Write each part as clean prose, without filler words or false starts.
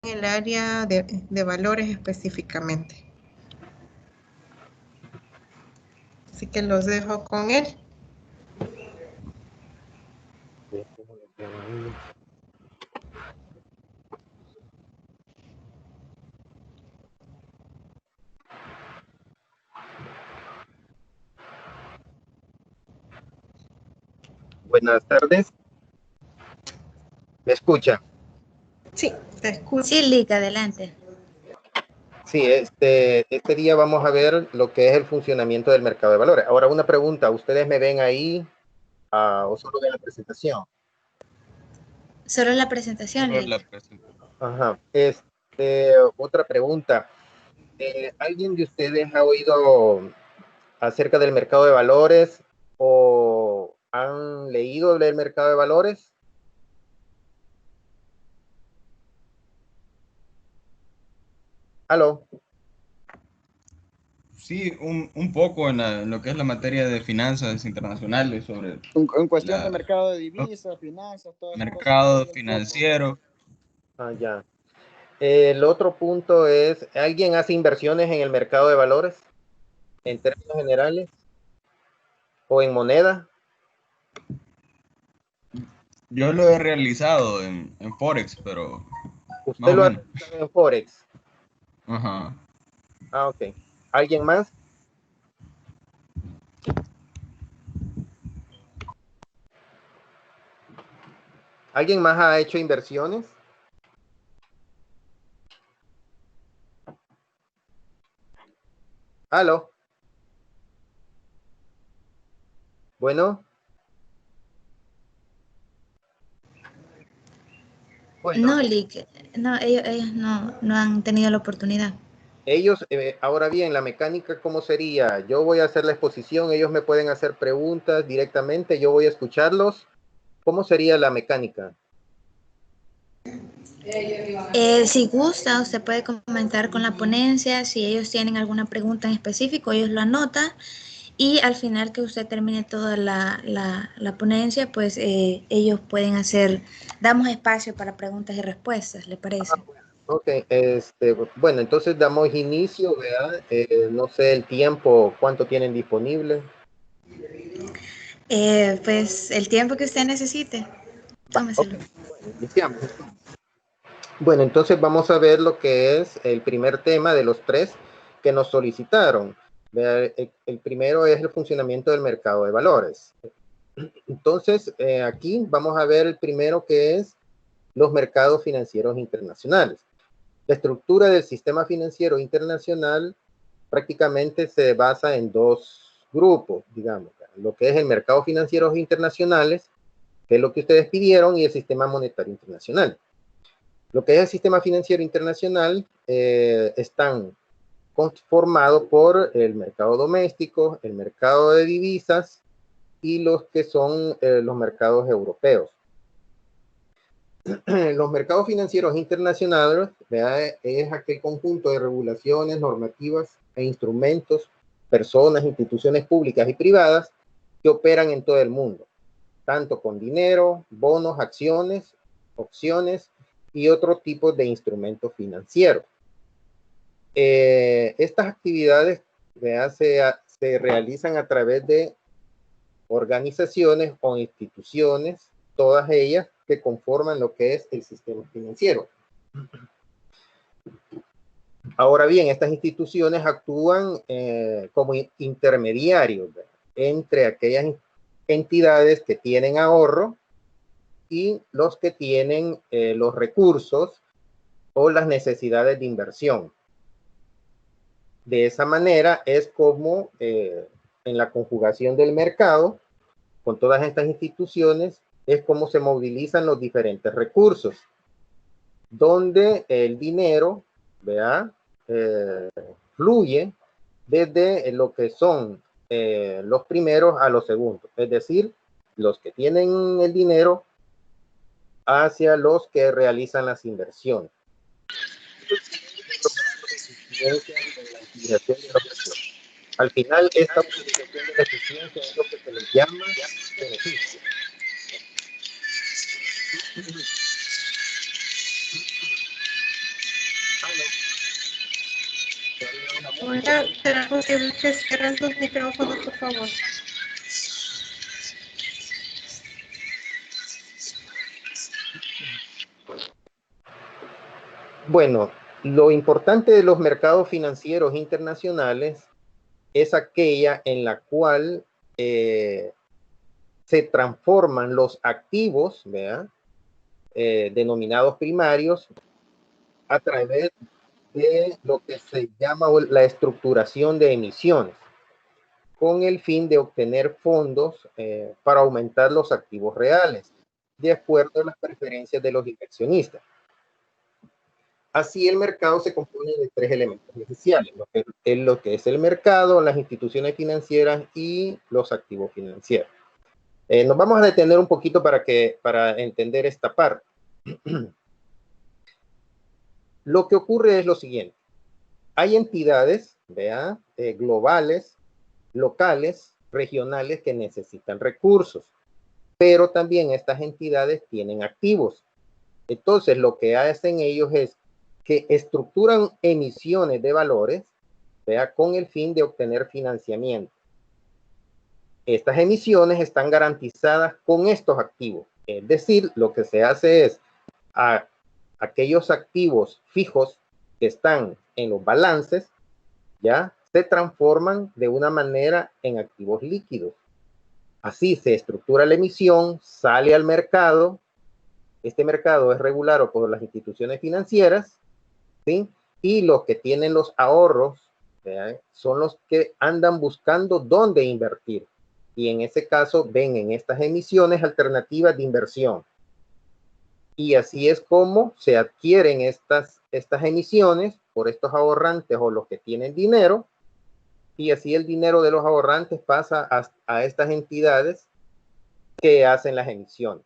el área de valores específicamente. Así que los dejo con él. Buenas tardes. ¿Me escucha? Sí, te escucho. Sí, Lick, adelante. Sí, este día vamos a ver lo que es el funcionamiento del mercado de valores. Ahora, una pregunta, ¿ustedes me ven ahí o solo ven la presentación? Solo la presentación, Solo Lick. la presentación. Ajá. Otra pregunta. ¿Alguien de ustedes ha oído acerca del mercado de valores o han leído del mercado de valores? ¿Aló? Sí, un poco en lo que es la materia de finanzas internacionales sobre En cuestión de mercado de divisas, finanzas, todas esas mercado cosas. financiero. Ah, ya. El otro punto es, ¿alguien hace inversiones en el mercado de valores en términos generales o en moneda? Yo lo he realizado en Forex, pero más ¿Usted o lo ha menos. realizado en Forex? Ajá. Ah, ok. ¿Alguien más? ¿Alguien más ha hecho inversiones? ¿Aló? Bueno. Bueno, No, Lick, no, ellos no han tenido la oportunidad. ellos, ahora bien, la mecánica, ¿cómo sería? Yo voy a hacer la exposición, ellos me pueden hacer preguntas directamente, yo voy a escucharlos. ¿Cómo sería la mecánica? Si gusta, usted puede comentar con la ponencia, si ellos tienen alguna pregunta en específico, ellos lo anotan y al final que usted termine toda la ponencia, pues ellos pueden damos espacio para preguntas y respuestas, ¿le parece? Ok, bueno, entonces damos inicio, ¿verdad? No sé el tiempo, cuánto tienen disponible. Pues el tiempo que usted necesite, tómeselo. Okay, bueno, iniciamos. Bueno, entonces vamos a ver lo que es el primer tema de los tres que nos solicitaron. El primero es el funcionamiento del mercado de valores. Entonces, aquí vamos a ver el primero que es los mercados financieros internacionales. La estructura del sistema financiero internacional prácticamente se basa en dos grupos, digamos, lo que es el mercado financiero internacionales, que es lo que ustedes pidieron, y el sistema monetario internacional. Lo que es el sistema financiero internacional están conformados por el mercado doméstico, el mercado de divisas y los que son los mercados europeos. Los mercados financieros internacionales, ¿verdad? Es aquel conjunto de regulaciones, normativas e instrumentos, personas, instituciones públicas y privadas que operan en todo el mundo, tanto con dinero, bonos, acciones, opciones y otro tipo de instrumentos financieros. Estas actividades, ¿verdad? Se realizan a través de organizaciones o instituciones, todas ellas que conforman lo que es el sistema financiero. Ahora bien, estas instituciones actúan como intermediarios, ¿verdad? Entre aquellas entidades que tienen ahorro y los que tienen los recursos o las necesidades de inversión. De esa manera es como en la conjugación del mercado con todas estas instituciones es como se movilizan los diferentes recursos, donde el dinero, ¿verdad? Fluye desde lo que son los primeros a los segundos, es decir, los que tienen el dinero hacia los que realizan las inversiones. Al final, esta utilización de la eficiencia es lo que se les llama beneficio. Ahora, ¿será posible que cierren sus micrófonos, por favor? Bueno, lo importante de los mercados financieros internacionales es aquella en la cual se transforman los activos, ¿verdad? Denominados primarios a través de lo que se llama la estructuración de emisiones, con el fin de obtener fondos para aumentar los activos reales, de acuerdo a las preferencias de los inversionistas. Así el mercado se compone de tres elementos esenciales, lo que es el mercado, las instituciones financieras y los activos financieros. Nos vamos a detener un poquito para entender esta parte. Lo que ocurre es lo siguiente. Hay entidades, ¿vea? Globales, locales, regionales que necesitan recursos, pero también estas entidades tienen activos. Entonces, lo que hacen ellos es que estructuran emisiones de valores, ¿vea? Con el fin de obtener financiamiento. Estas emisiones están garantizadas con estos activos. Es decir, lo que se hace es a aquellos activos fijos que están en los balances, ya se transforman de una manera en activos líquidos. Así se estructura la emisión, sale al mercado. Este mercado es regulado por las instituciones financieras, ¿sí? Y los que tienen los ahorros, ¿verdad? Son los que andan buscando dónde invertir. Y en ese caso ven en estas emisiones alternativas de inversión. Y así es como se adquieren estas emisiones por estos ahorrantes o los que tienen dinero. Y así el dinero de los ahorrantes pasa a estas entidades que hacen las emisiones.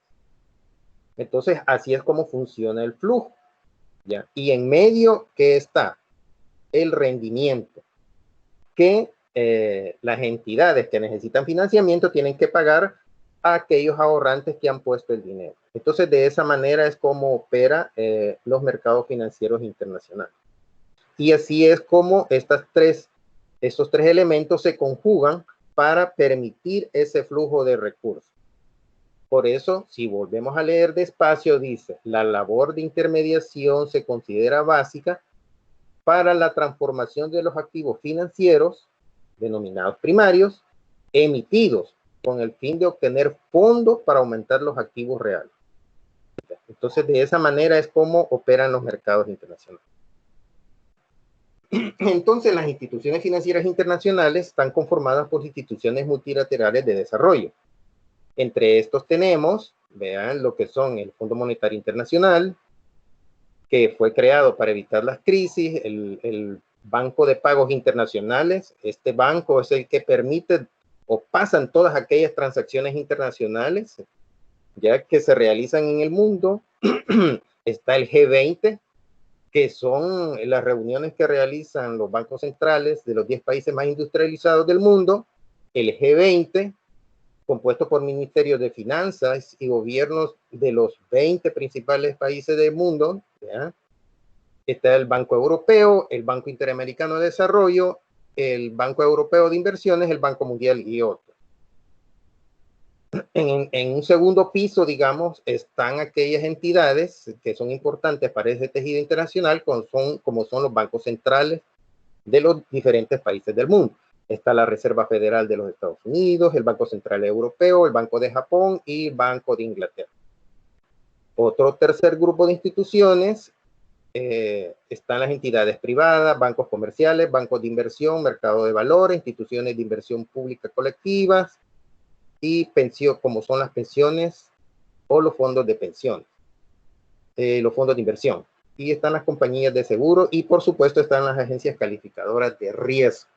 Entonces, así es como funciona el flujo, ¿ya? Y en medio, ¿qué está? El rendimiento, que las entidades que necesitan financiamiento tienen que pagar a aquellos ahorrantes que han puesto el dinero. Entonces, de esa manera es como opera los mercados financieros internacionales. Y así es como estos tres elementos se conjugan para permitir ese flujo de recursos. Por eso, si volvemos a leer despacio, dice, la labor de intermediación se considera básica para la transformación de los activos financieros, denominados primarios, emitidos con el fin de obtener fondos para aumentar los activos reales. Entonces, de esa manera es como operan los mercados internacionales. Entonces, las instituciones financieras internacionales están conformadas por instituciones multilaterales de desarrollo. Entre estos tenemos, vean, lo que son el Fondo Monetario Internacional, que fue creado para evitar las crisis, el Banco de Pagos Internacionales. Este banco es el que permite o pasan todas aquellas transacciones internacionales ya que se realizan en el mundo. Está el G20, que son las reuniones que realizan los bancos centrales de los 10 países más industrializados del mundo. El G20, compuesto por ministerios de finanzas y gobiernos de los 20 principales países del mundo, ¿ya? Está el Banco Europeo, el Banco Interamericano de Desarrollo, el Banco Europeo de Inversiones, el Banco Mundial y otros. En un segundo piso, digamos, están aquellas entidades que son importantes para ese tejido internacional, como son los bancos centrales de los diferentes países del mundo. Está la Reserva Federal de los Estados Unidos, el Banco Central Europeo, el Banco de Japón y el Banco de Inglaterra. Otro tercer grupo de instituciones están las entidades privadas, bancos comerciales, bancos de inversión, mercado de valores, instituciones de inversión pública colectivas y pensión, como son las pensiones o los fondos de pensión, los fondos de inversión. Y están las compañías de seguro y por supuesto están las agencias calificadoras de riesgo.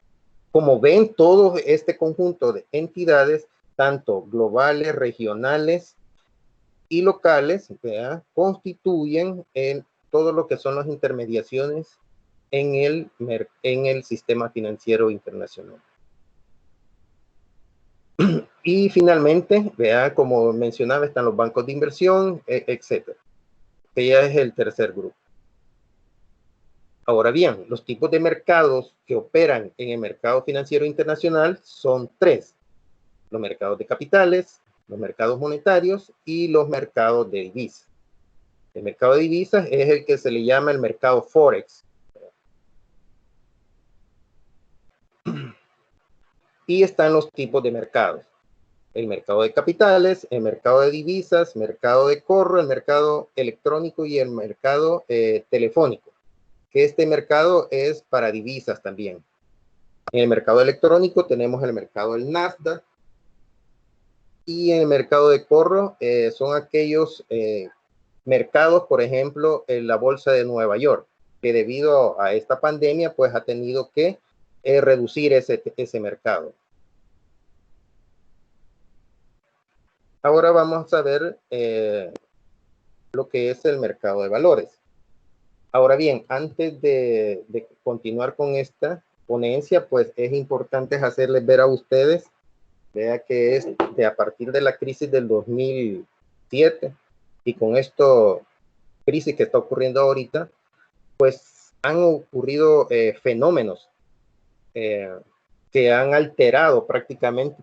Como ven, todo este conjunto de entidades, tanto globales, regionales y locales, ¿verdad?, constituyen todo lo que son las intermediaciones en el sistema financiero internacional. Y finalmente, vea, como mencionaba, están los bancos de inversión, etcétera, que ya es el tercer grupo. Ahora bien, los tipos de mercados que operan en el mercado financiero internacional son tres: los mercados de capitales, los mercados monetarios y los mercados de divisas. El mercado de divisas es el que se le llama el mercado Forex. Y están los tipos de mercados: el mercado de capitales, el mercado de divisas, mercado de corro, el mercado electrónico y el mercado telefónico, que este mercado es para divisas también. En el mercado electrónico tenemos el mercado del Nasdaq, y en el mercado de corro son aquellos mercados, por ejemplo, en la bolsa de Nueva York, que debido a esta pandemia, pues ha tenido que reducir ese mercado. Ahora vamos a ver lo que es el mercado de valores. Ahora bien, antes de continuar con esta ponencia, pues es importante hacerles ver a ustedes, vea que es de a partir de la crisis del 2007 y con esto crisis que está ocurriendo ahorita, pues han ocurrido fenómenos que han alterado prácticamente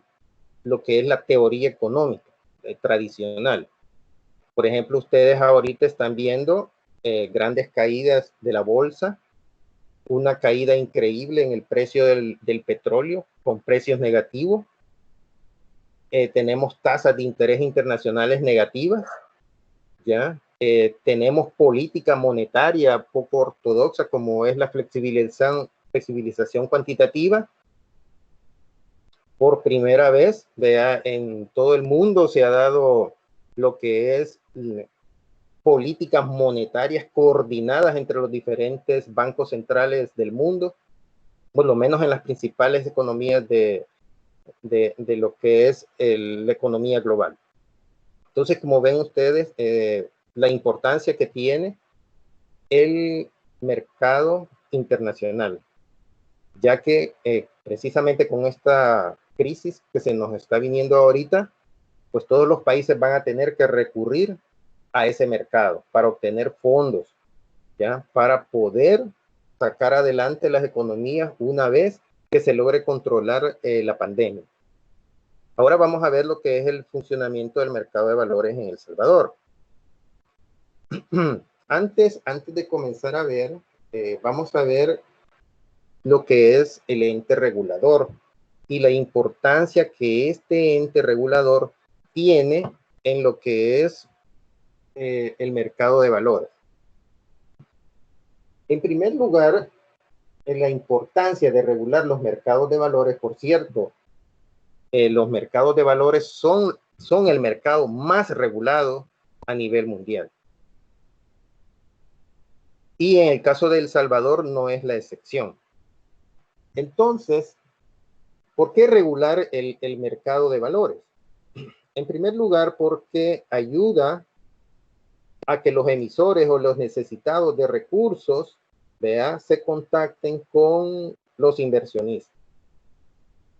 lo que es la teoría económica tradicional. Por ejemplo, ustedes ahorita están viendo grandes caídas de la bolsa, una caída increíble en el precio del petróleo con precios negativos. Tenemos tasas de interés internacionales negativas, ¿ya? Tenemos política monetaria poco ortodoxa, como es la flexibilización cuantitativa. Por primera vez, vea, en todo el mundo se ha dado lo que es políticas monetarias coordinadas entre los diferentes bancos centrales del mundo, por lo menos en las principales economías de lo que es la economía global. Entonces, como ven ustedes, la importancia que tiene el mercado internacional, ya que precisamente con esta crisis que se nos está viniendo ahorita, pues todos los países van a tener que recurrir a ese mercado para obtener fondos, ¿ya? Para poder sacar adelante las economías una vez que se logre controlar la pandemia. Ahora vamos a ver lo que es el funcionamiento del mercado de valores en El Salvador. Antes de comenzar a ver, vamos a ver lo que es el ente regulador y la importancia que este ente regulador tiene en lo que es el mercado de valores. En primer lugar, en la importancia de regular los mercados de valores. Por cierto, los mercados de valores son el mercado más regulado a nivel mundial. Y en el caso de El Salvador no es la excepción. Entonces, ¿por qué regular el mercado de valores? En primer lugar, porque ayuda a que los emisores o los necesitados de recursos, vea, se contacten con los inversionistas.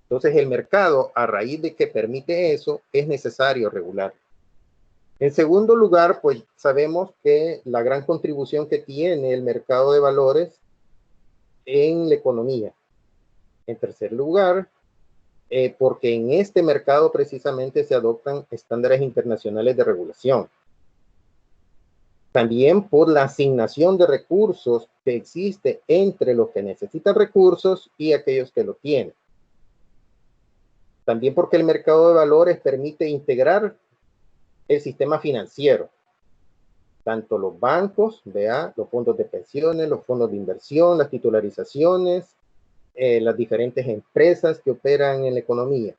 Entonces, el mercado, a raíz de que permite eso, es necesario regular. En segundo lugar, pues sabemos que la gran contribución que tiene el mercado de valores en la economía. En tercer lugar, porque en este mercado precisamente se adoptan estándares internacionales de regulación. También por la asignación de recursos que existe entre los que necesitan recursos y aquellos que lo tienen. También porque el mercado de valores permite integrar el sistema financiero, tanto los bancos, vea, los fondos de pensiones, los fondos de inversión, las titularizaciones, las diferentes empresas que operan en la economía.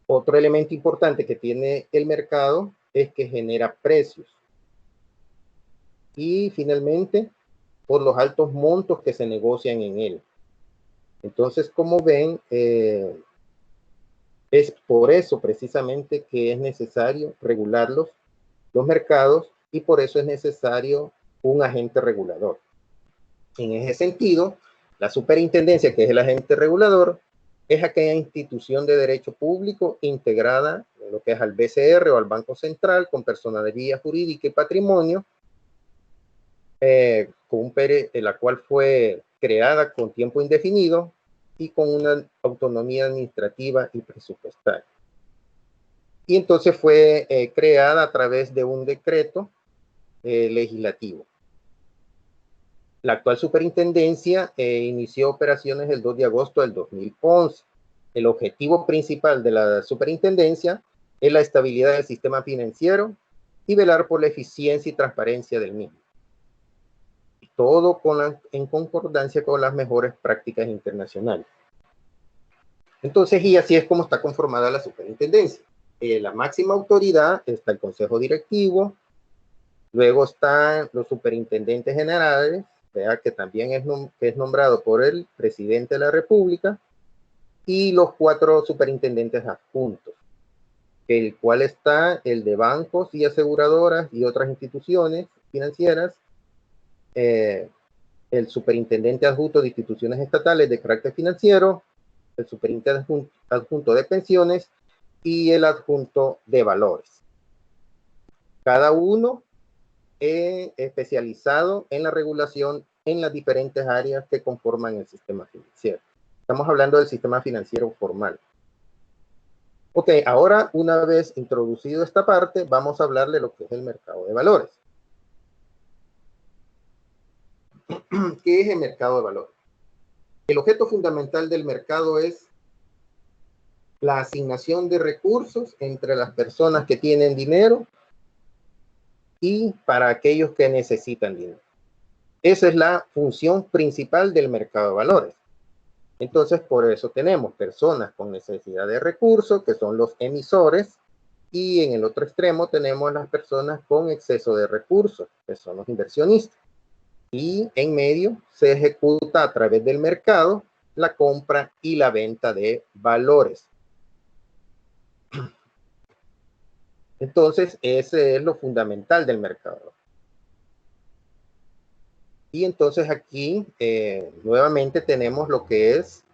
Otro elemento importante que tiene el mercado es que genera precios. Y finalmente, por los altos montos que se negocian en él. Entonces, como ven, es por eso precisamente que es necesario regular los mercados, y por eso es necesario un agente regulador. En ese sentido, la superintendencia, que es el agente regulador, es aquella institución de derecho público integrada en lo que es al BCR o al Banco Central, con personalidad jurídica y patrimonio, la cual fue creada con tiempo indefinido y con una autonomía administrativa y presupuestaria. Y entonces fue creada a través de un decreto legislativo. La actual superintendencia inició operaciones el 2 de agosto del 2011. El objetivo principal de la superintendencia es la estabilidad del sistema financiero y velar por la eficiencia y transparencia del mismo. Todo en concordancia con las mejores prácticas internacionales. Entonces, y así es como está conformada la superintendencia. La máxima autoridad está el consejo directivo, luego están los superintendentes generales, que también es nombrado por el presidente de la República, y los 4 superintendentes adjuntos, el cual está el de bancos y aseguradoras y otras instituciones financieras, el superintendente adjunto de instituciones estatales de carácter financiero, el superintendente adjunto de pensiones y el adjunto de valores. Cada uno especializado en la regulación en las diferentes áreas que conforman el sistema financiero. Estamos hablando del sistema financiero formal. Ok, ahora una vez introducido esta parte, vamos a hablar de lo que es el mercado de valores. ¿Qué es el mercado de valores? El objeto fundamental del mercado es la asignación de recursos entre las personas que tienen dinero y para aquellos que necesitan dinero. Esa es la función principal del mercado de valores. Entonces, por eso tenemos personas con necesidad de recursos, que son los emisores, y en el otro extremo tenemos las personas con exceso de recursos, que son los inversionistas. Y en medio se ejecuta a través del mercado la compra y la venta de valores. Entonces, ese es lo fundamental del mercado. Y entonces aquí nuevamente tenemos lo que es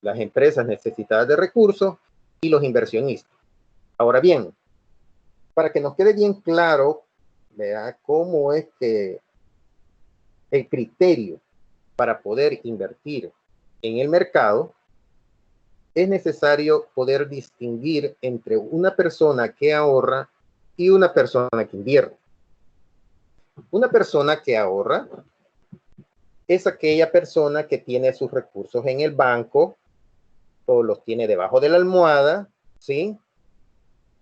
las empresas necesitadas de recursos y los inversionistas. Ahora bien, para que nos quede bien claro, ¿verdad?, cómo es que el criterio para poder invertir en el mercado, es necesario poder distinguir entre una persona que ahorra y una persona que invierte. Una persona que ahorra es aquella persona que tiene sus recursos en el banco, o los tiene debajo de la almohada, ¿sí?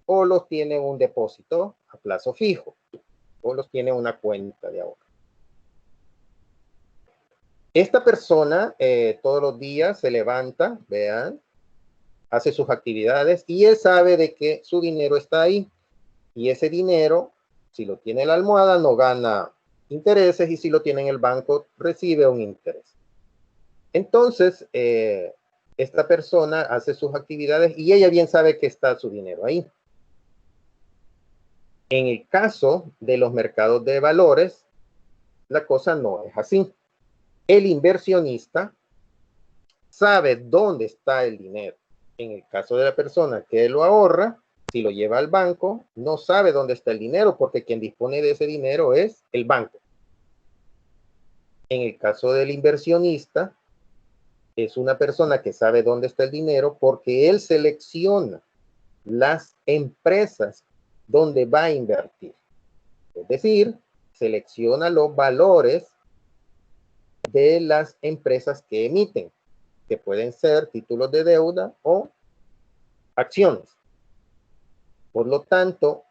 O los tiene en un depósito a plazo fijo, o los tiene en una cuenta de ahorro. Esta persona todos los días se levanta, vean, hace sus actividades y él sabe de que su dinero está ahí. Y ese dinero, si lo tiene en la almohada, no gana intereses, y si lo tiene en el banco, recibe un interés. Entonces, esta persona hace sus actividades y ella bien sabe que está su dinero ahí. En el caso de los mercados de valores, la cosa no es así. El inversionista sabe dónde está el dinero. En el caso de la persona que lo ahorra, si lo lleva al banco, no sabe dónde está el dinero, porque quien dispone de ese dinero es el banco. En el caso del inversionista, es una persona que sabe dónde está el dinero porque él selecciona las empresas donde va a invertir. Es decir, selecciona los valores de las empresas que emiten, que pueden ser títulos de deuda o acciones. Por lo tanto,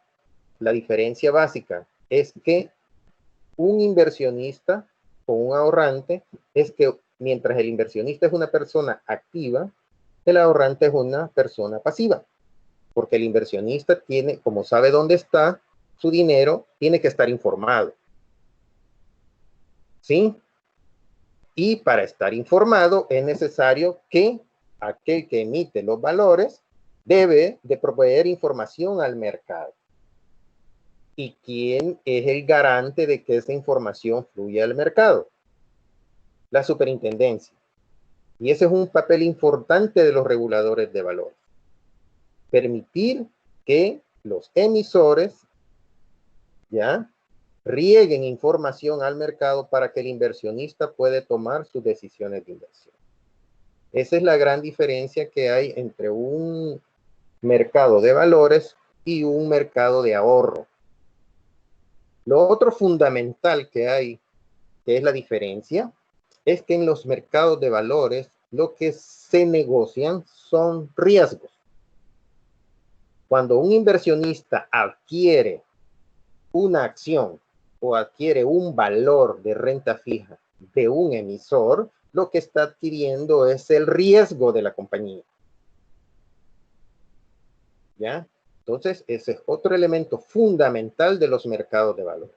la diferencia básica es que un inversionista o un ahorrante es que mientras el inversionista es una persona activa, el ahorrante es una persona pasiva. Porque el inversionista tiene, como sabe dónde está su dinero, tiene que estar informado. ¿Sí? Y para estar informado es necesario que aquel que emite los valores debe de proveer información al mercado. ¿Y quién es el garante de que esa información fluya al mercado? La superintendencia. Y ese es un papel importante de los reguladores de valores. Permitir que los emisores, ¿ya?, rieguen información al mercado para que el inversionista pueda tomar sus decisiones de inversión. Esa es la gran diferencia que hay entre un mercado de valores y un mercado de ahorro. Lo otro fundamental que hay, que es la diferencia, es que en los mercados de valores lo que se negocian son riesgos. Cuando un inversionista adquiere una acción o adquiere un valor de renta fija de un emisor, lo que está adquiriendo es el riesgo de la compañía. ¿Ya? Entonces, ese es otro elemento fundamental de los mercados de valores.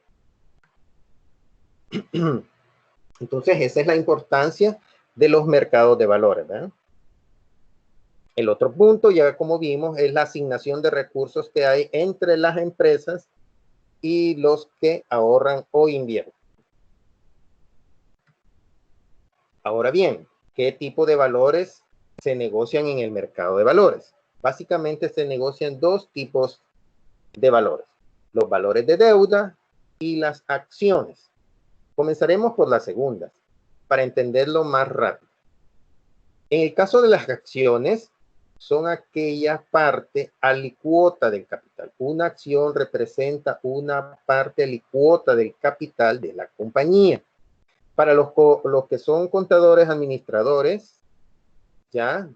Entonces, esa es la importancia de los mercados de valores, ¿verdad? El otro punto, ya como vimos, es la asignación de recursos que hay entre las empresas y los que ahorran o invierten. Ahora bien, ¿qué tipo de valores se negocian en el mercado de valores? Básicamente se negocian dos tipos de valores: los valores de deuda y las acciones. Comenzaremos por las segundas, para entenderlo más rápido. En el caso de las acciones, son aquella parte alicuota del capital. Una acción representa una parte alicuota del capital de la compañía. Para los que son contadores, administradores, ya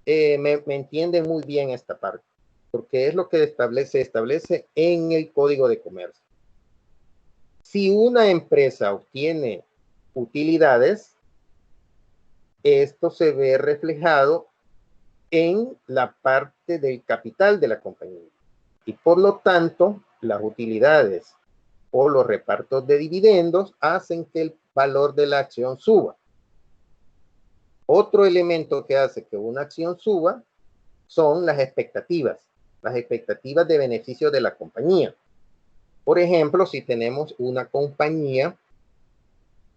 me entienden muy bien esta parte, porque es lo que se establece en el Código de Comercio. Si una empresa obtiene utilidades, esto se ve reflejado en la parte del capital de la compañía. Y por lo tanto, las utilidades o los repartos de dividendos hacen que el valor de la acción suba. Otro elemento que hace que una acción suba son las expectativas de beneficio de la compañía. Por ejemplo, si tenemos una compañía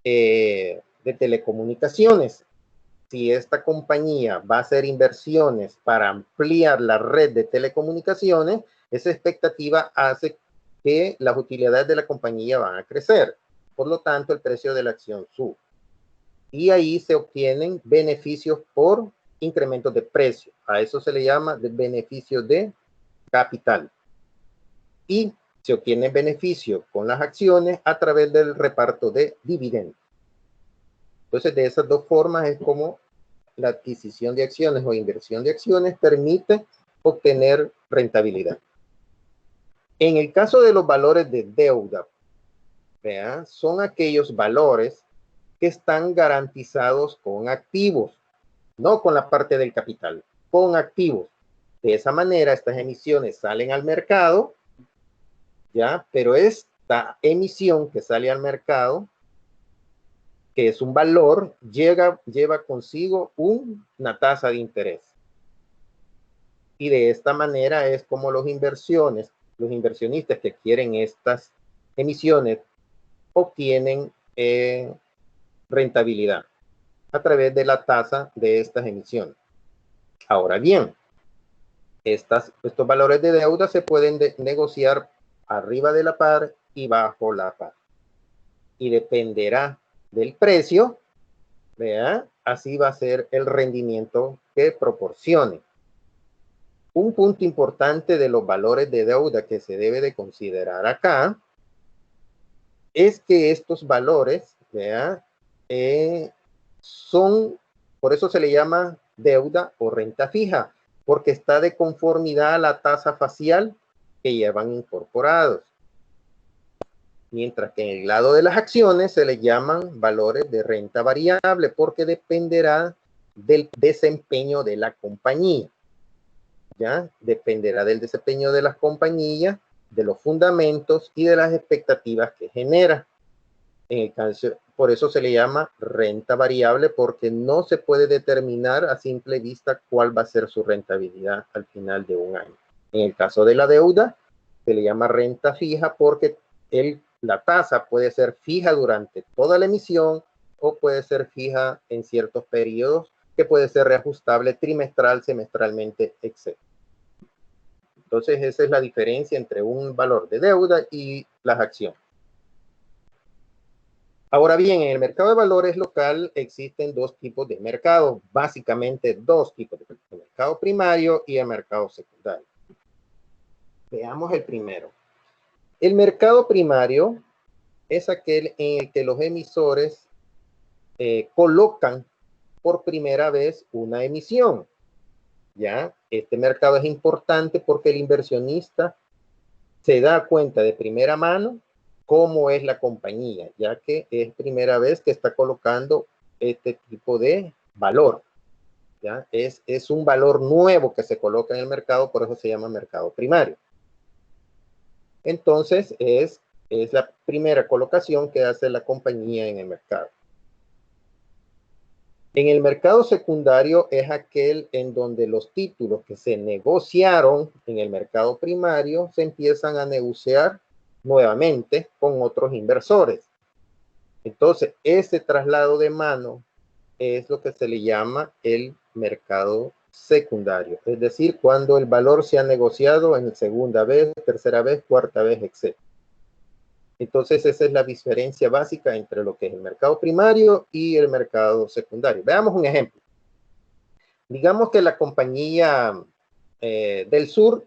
de telecomunicaciones, si esta compañía va a hacer inversiones para ampliar la red de telecomunicaciones, esa expectativa hace que las utilidades de la compañía van a crecer. Por lo tanto, el precio de la acción sube. Y ahí se obtienen beneficios por incrementos de precio. A eso se le llama beneficio de capital. Y se obtiene beneficio con las acciones a través del reparto de dividendos. Entonces, de esas dos formas es como la adquisición de acciones o inversión de acciones permite obtener rentabilidad. En el caso de los valores de deuda, ¿vean? Son aquellos valores que están garantizados con activos, no con la parte del capital, con activos. De esa manera, estas emisiones salen al mercado, ¿ya? Pero esta emisión que sale al mercado, que es un valor, lleva consigo una tasa de interés. Y de esta manera es como los inversionistas que quieren estas emisiones obtienen rentabilidad a través de la tasa de estas emisiones. Ahora bien, estos valores de deuda se pueden negociar arriba de la par y bajo la par. Y dependerá del precio, ¿vea? Así va a ser el rendimiento que proporcione. Un punto importante de los valores de deuda que se debe de considerar acá es que estos valores, ¿vea? Por eso se le llama deuda o renta fija, porque está de conformidad a la tasa facial que llevan incorporados. Mientras que en el lado de las acciones se le llaman valores de renta variable, porque dependerá del desempeño de la compañía. ¿Ya? Dependerá del desempeño de las compañías, de los fundamentos y de las expectativas que genera. En el caso, por eso se le llama renta variable, porque no se puede determinar a simple vista cuál va a ser su rentabilidad al final de un año. En el caso de la deuda, se le llama renta fija porque la tasa puede ser fija durante toda la emisión o puede ser fija en ciertos periodos, que puede ser reajustable trimestral, semestralmente, etc. Entonces, esa es la diferencia entre un valor de deuda y las acciones. Ahora bien, en el mercado de valores local existen dos tipos de mercados, básicamente dos tipos de mercado, el mercado primario y el mercado secundario. Veamos el primero. El mercado primario es aquel en el que los emisores colocan por primera vez una emisión. ¿Ya? Este mercado es importante porque el inversionista se da cuenta de primera mano cómo es la compañía, ya que es primera vez que está colocando este tipo de valor. ¿Ya? Es un valor nuevo que se coloca en el mercado, por eso se llama mercado primario. Entonces, es la primera colocación que hace la compañía en el mercado. En el mercado secundario es aquel en donde los títulos que se negociaron en el mercado primario se empiezan a negociar nuevamente con otros inversores. Entonces, ese traslado de mano es lo que se le llama el mercado secundario. Es decir, cuando el valor se ha negociado en segunda vez, tercera vez, cuarta vez, etc. Entonces, esa es la diferencia básica entre lo que es el mercado primario y el mercado secundario. Veamos un ejemplo. Digamos que la compañía del sur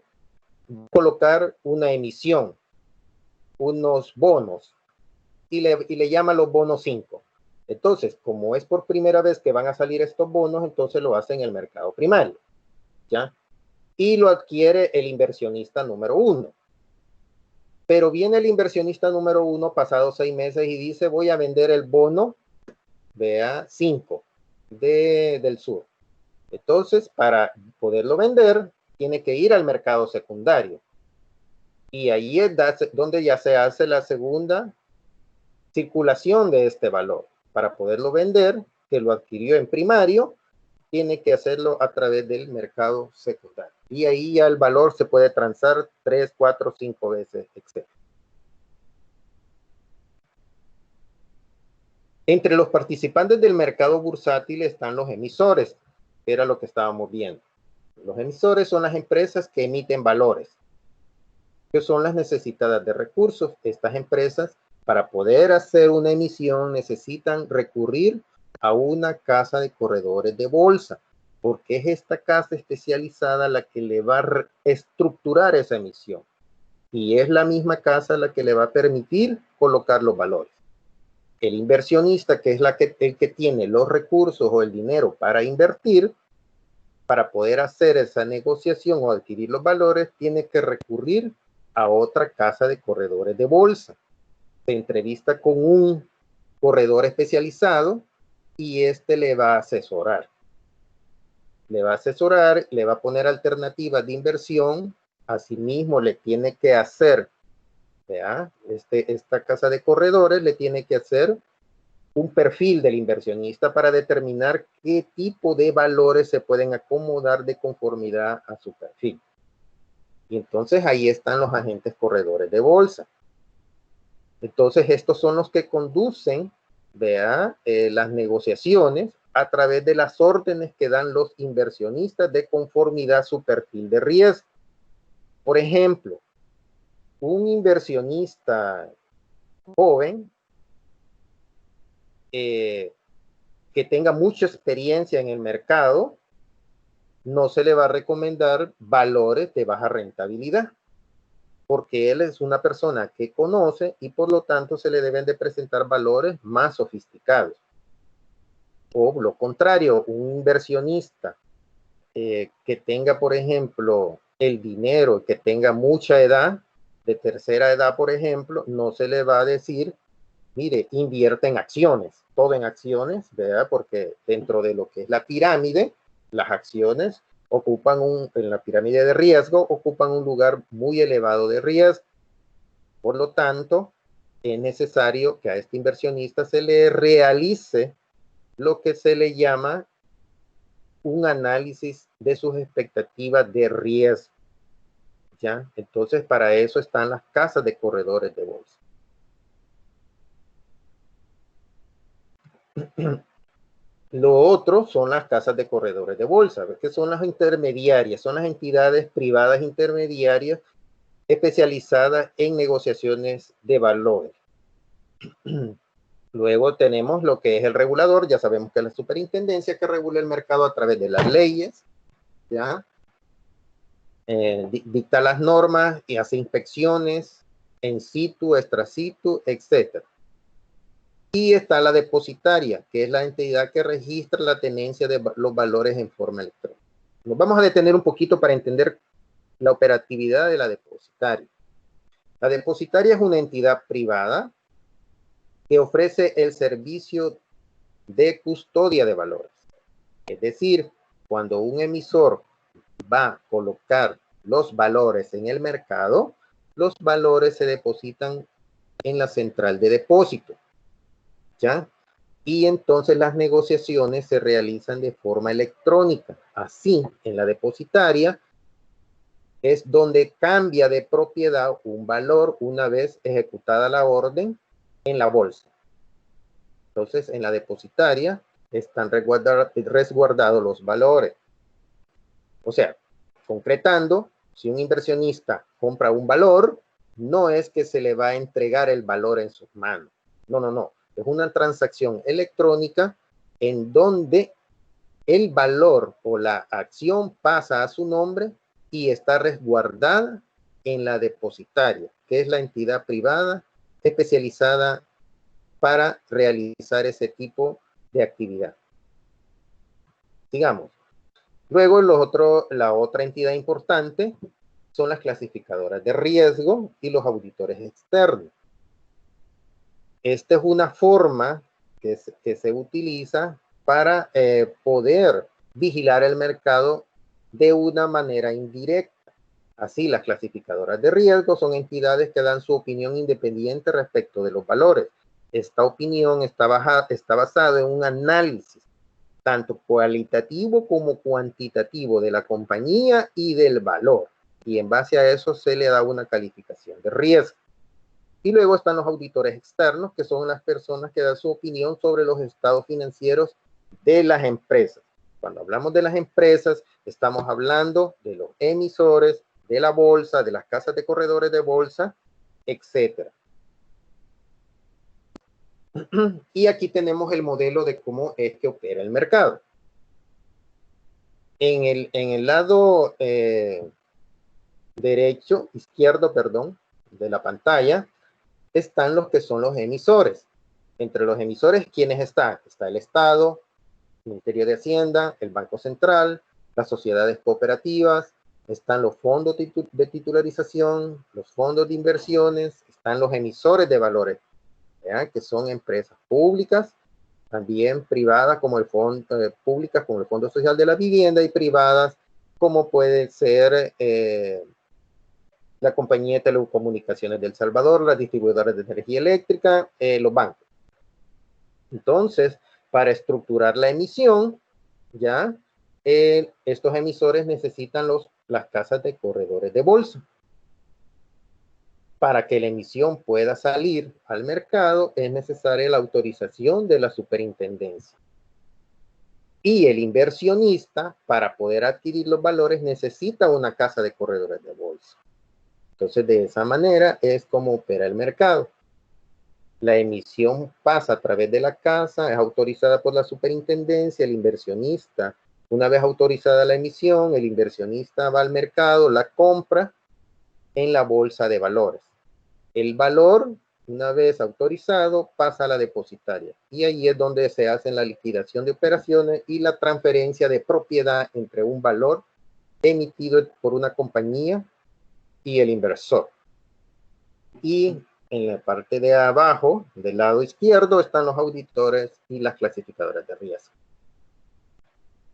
va a colocar una emisión, unos bonos, y le llama los bonos 5. Entonces, como es por primera vez que van a salir estos bonos, entonces lo hace en el mercado primario, ¿ya? Y lo adquiere el inversionista número 1. Pero viene el inversionista número 1 pasados 6 meses y dice, voy a vender el bono, vea, 5 del sur. Entonces, para poderlo vender, tiene que ir al mercado secundario. Y ahí es donde ya se hace la segunda circulación de este valor. Para poderlo vender, que lo adquirió en primario, tiene que hacerlo a través del mercado secundario. Y ahí ya el valor se puede transar 3, 4, 5 veces, etc. Entre los participantes del mercado bursátil están los emisores, que era lo que estábamos viendo. Los emisores son las empresas que emiten valores, que son las necesitadas de recursos. Estas empresas, para poder hacer una emisión, necesitan recurrir a una casa de corredores de bolsa, porque es esta casa especializada la que le va a estructurar esa emisión. Y es la misma casa la que le va a permitir colocar los valores. El inversionista, que es el que tiene los recursos o el dinero para invertir, para poder hacer esa negociación o adquirir los valores, tiene que recurrir a otra casa de corredores de bolsa. Se entrevista con un corredor especializado y este le va a asesorar. Le va a asesorar, le va a poner alternativas de inversión. Asimismo, le tiene que hacer, ¿ya? Esta casa de corredores le tiene que hacer un perfil del inversionista para determinar qué tipo de valores se pueden acomodar de conformidad a su perfil. Y entonces ahí están los agentes corredores de bolsa. Entonces estos son los que conducen, vea, las negociaciones a través de las órdenes que dan los inversionistas de conformidad a su perfil de riesgo. Por ejemplo, un inversionista joven que tenga mucha experiencia en el mercado, no se le va a recomendar valores de baja rentabilidad, porque él es una persona que conoce y por lo tanto se le deben de presentar valores más sofisticados. O lo contrario, un inversionista que tenga, por ejemplo, el dinero, que tenga mucha edad, de tercera edad, por ejemplo, no se le va a decir, mire, invierte en acciones, todo en acciones, ¿verdad? Porque dentro de lo que es la pirámide, las acciones ocupan en la pirámide de riesgo, ocupan un lugar muy elevado de riesgo. Por lo tanto, es necesario que a este inversionista se le realice lo que se le llama un análisis de sus expectativas de riesgo. ¿Ya? Entonces, para eso están las casas de corredores de bolsa. Lo otro son las casas de corredores de bolsa, que son las intermediarias, son las entidades privadas intermediarias especializadas en negociaciones de valores. Luego tenemos lo que es el regulador. Ya sabemos que es la superintendencia que regula el mercado a través de las leyes, ¿ya? Dicta las normas y hace inspecciones en situ, extra situ, etc. Y está la depositaria, que es la entidad que registra la tenencia de los valores en forma electrónica. Nos vamos a detener un poquito para entender la operatividad de la depositaria. La depositaria es una entidad privada que ofrece el servicio de custodia de valores. Es decir, cuando un emisor va a colocar los valores en el mercado, los valores se depositan en la central de depósito, ¿ya? Y entonces las negociaciones se realizan de forma electrónica. Así, en la depositaria es donde cambia de propiedad un valor una vez ejecutada la orden en la bolsa. Entonces, en la depositaria están resguardados los valores. O sea, concretando, si un inversionista compra un valor, no es que se le va a entregar el valor en sus manos. No, no, no. Es una transacción electrónica en donde el valor o la acción pasa a su nombre y está resguardada en la depositaria, que es la entidad privada especializada para realizar ese tipo de actividad. Digamos. Luego la otra entidad importante son las clasificadoras de riesgo y los auditores externos. Esta es una forma que se utiliza para poder vigilar el mercado de una manera indirecta. Así, las clasificadoras de riesgo son entidades que dan su opinión independiente respecto de los valores. Esta opinión está basada en un análisis tanto cualitativo como cuantitativo de la compañía y del valor. Y en base a eso se le da una calificación de riesgo. Y luego están los auditores externos, que son las personas que dan su opinión sobre los estados financieros de las empresas. Cuando hablamos de las empresas, estamos hablando de los emisores, de la bolsa, de las casas de corredores de bolsa, etc. Y aquí tenemos el modelo de cómo es que opera el mercado. En el lado izquierdo, perdón, de la pantalla, están los que son los emisores. Entre los emisores, ¿quiénes están? Está el Estado, el Ministerio de Hacienda, el Banco Central, las sociedades cooperativas, están los fondos de titularización, los fondos de inversiones, están los emisores de valores, ¿ya? Que son empresas públicas, también privadas como el fondo, públicas como el Fondo Social de la Vivienda y privadas como puede ser la Compañía de Telecomunicaciones de El Salvador, las distribuidoras de energía eléctrica, los bancos. Entonces, para estructurar la emisión, ya estos emisores necesitan las casas de corredores de bolsa. Para que la emisión pueda salir al mercado es necesaria la autorización de la superintendencia. Y el inversionista, para poder adquirir los valores, necesita una casa de corredores de bolsa. Entonces, de esa manera es como opera el mercado. La emisión pasa a través de la casa, es autorizada por la superintendencia, el inversionista. Una vez autorizada la emisión, el inversionista va al mercado, la compra en la bolsa de valores. El valor, una vez autorizado, pasa a la depositaria. Y ahí es donde se hace la liquidación de operaciones y la transferencia de propiedad entre un valor emitido por una compañía y el inversor. Y en la parte de abajo, del lado izquierdo, están los auditores y las clasificadoras de riesgo.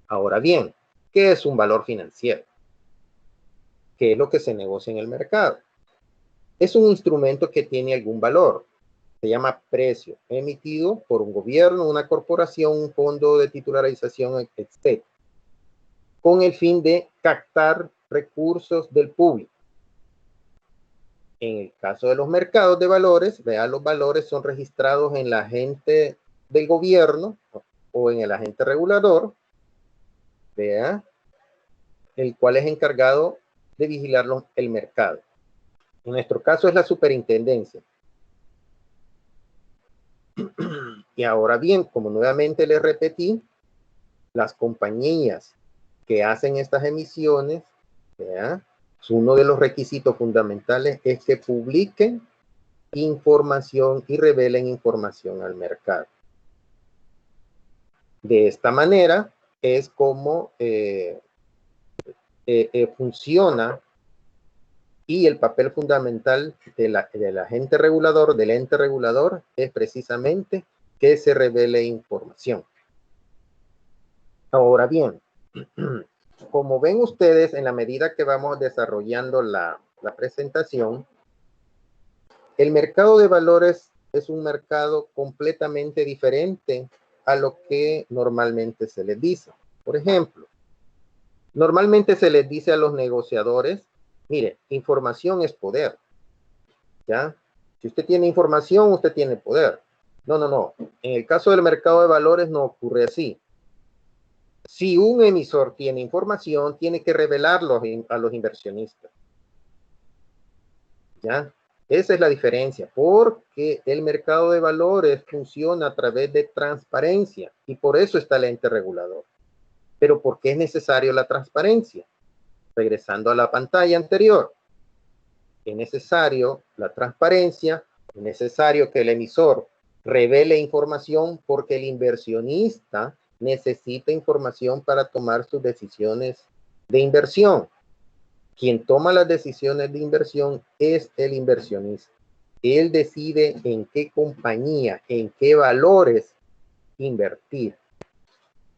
Ahora bien, ¿qué es un valor financiero? ¿Qué es lo que se negocia en el mercado? Es un instrumento que tiene algún valor. Se llama precio, emitido por un gobierno, una corporación, un fondo de titularización, etc. Con el fin de captar recursos del público. En el caso de los mercados de valores, vean, los valores son registrados en la agente del gobierno o en el agente regulador, vea, el cual es encargado de vigilar el mercado. En nuestro caso es la superintendencia. Y ahora bien, como nuevamente les repetí, las compañías que hacen estas emisiones, ¿ya? Uno de los requisitos fundamentales es que publiquen información y revelen información al mercado. De esta manera es como funciona, y el papel fundamental del agente regulador, del ente regulador, es precisamente que se revele información. Ahora bien, como ven ustedes, en la medida que vamos desarrollando la presentación, el mercado de valores es un mercado completamente diferente a lo que normalmente se les dice. Por ejemplo, normalmente se les dice a los negociadores, mire, información es poder, ¿ya? Si usted tiene información, usted tiene poder. No, no, no. En el caso del mercado de valores no ocurre así. Si un emisor tiene información, tiene que revelarlo a los inversionistas. ¿Ya? Esa es la diferencia, porque el mercado de valores funciona a través de transparencia y por eso está el ente regulador. Pero ¿por qué es necesario la transparencia? Regresando a la pantalla anterior, es necesario la transparencia, es necesario que el emisor revele información porque el inversionista necesita información para tomar sus decisiones de inversión. Quien toma las decisiones de inversión es el inversionista. Él decide en qué compañía, en qué valores invertir.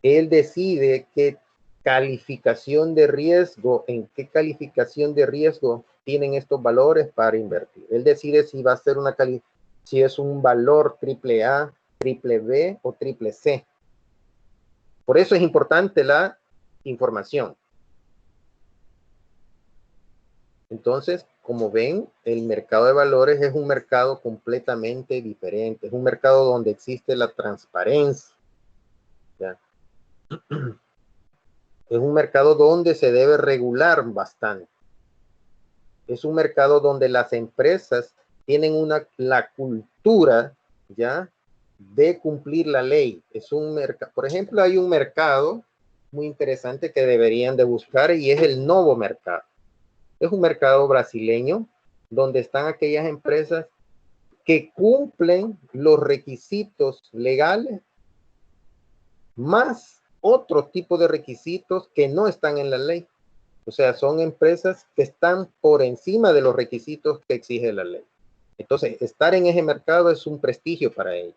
Él decide qué calificación de riesgo, en qué calificación de riesgo tienen estos valores para invertir. Él decide si va a ser si es un valor triple A, triple B o triple C. Por eso es importante la información. Entonces, como ven, el mercado de valores es un mercado completamente diferente. Es un mercado donde existe la transparencia. ¿Ya? Es un mercado donde se debe regular bastante. Es un mercado donde las empresas tienen la cultura, ¿ya?, de cumplir la ley. Es un mercado, por ejemplo, hay un mercado muy interesante que deberían de buscar y es el Novo Mercado. Es un mercado brasileño donde están aquellas empresas que cumplen los requisitos legales más otro tipo de requisitos que no están en la ley. O sea, son empresas que están por encima de los requisitos que exige la ley. Entonces, estar en ese mercado es un prestigio para ellos.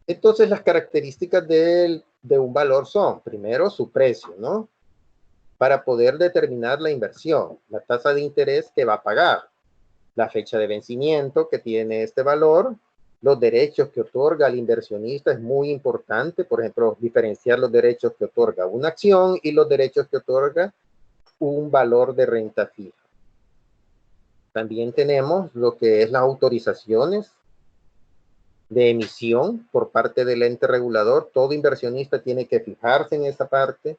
Entonces, las características de un valor son, primero, su precio, ¿no? Para poder determinar la inversión, la tasa de interés que va a pagar, la fecha de vencimiento que tiene este valor, los derechos que otorga al inversionista es muy importante. Por ejemplo, diferenciar los derechos que otorga una acción y los derechos que otorga un valor de renta fija. También tenemos lo que es las autorizaciones de emisión por parte del ente regulador. Todo inversionista tiene que fijarse en esa parte.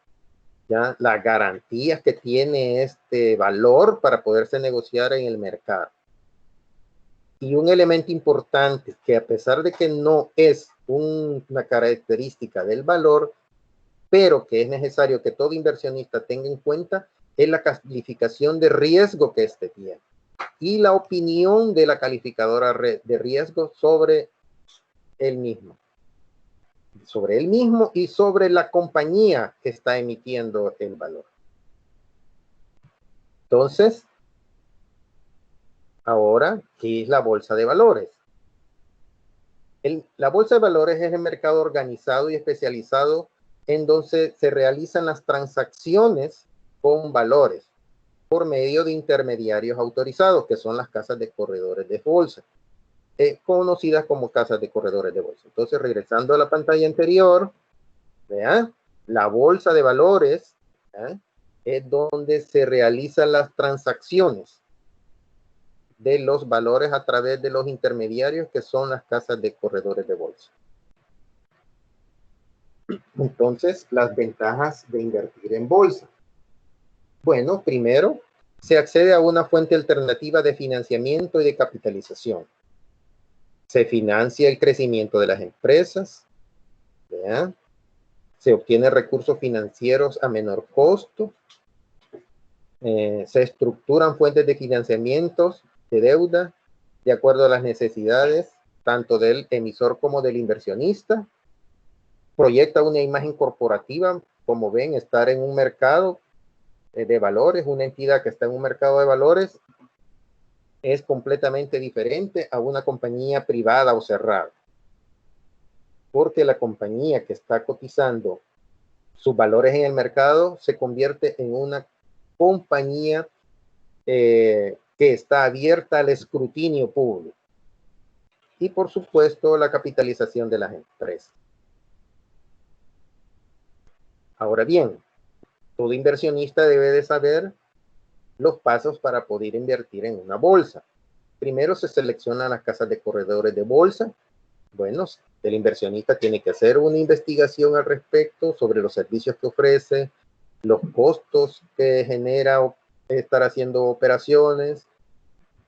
¿Ya? Las garantías que tiene este valor para poderse negociar en el mercado. Y un elemento importante que a pesar de que no es una característica del valor, pero que es necesario que todo inversionista tenga en cuenta, es la calificación de riesgo que éste tiene y la opinión de la calificadora de riesgo sobre él mismo y sobre la compañía que está emitiendo el valor. Entonces, ahora, ¿qué es la bolsa de valores? La bolsa de valores es el mercado organizado y especializado en donde se realizan las transacciones con valores por medio de intermediarios autorizados, que son las casas de corredores de bolsa, conocidas como casas de corredores de bolsa. Entonces, regresando a la pantalla anterior, vean, la bolsa de valores, ¿eh?, es donde se realizan las transacciones de los valores a través de los intermediarios que son las casas de corredores de bolsa. Entonces, las ventajas de invertir en bolsa. Bueno, primero, se accede a una fuente alternativa de financiamiento y de capitalización. Se financia el crecimiento de las empresas. ¿Ya? Se obtienen recursos financieros a menor costo. Se estructuran fuentes de financiamientos de deuda de acuerdo a las necesidades tanto del emisor como del inversionista. Proyecta una imagen corporativa, como ven, estar en un mercado de valores, una entidad que está en un mercado de valores es completamente diferente a una compañía privada o cerrada. Porque la compañía que está cotizando sus valores en el mercado se convierte en una compañía que está abierta al escrutinio público. Y por supuesto, la capitalización de las empresas. Ahora bien, todo inversionista debe de saber los pasos para poder invertir en una bolsa. Primero se seleccionan las casas de corredores de bolsa. Bueno, el inversionista tiene que hacer una investigación al respecto sobre los servicios que ofrece, los costos que genera estar haciendo operaciones,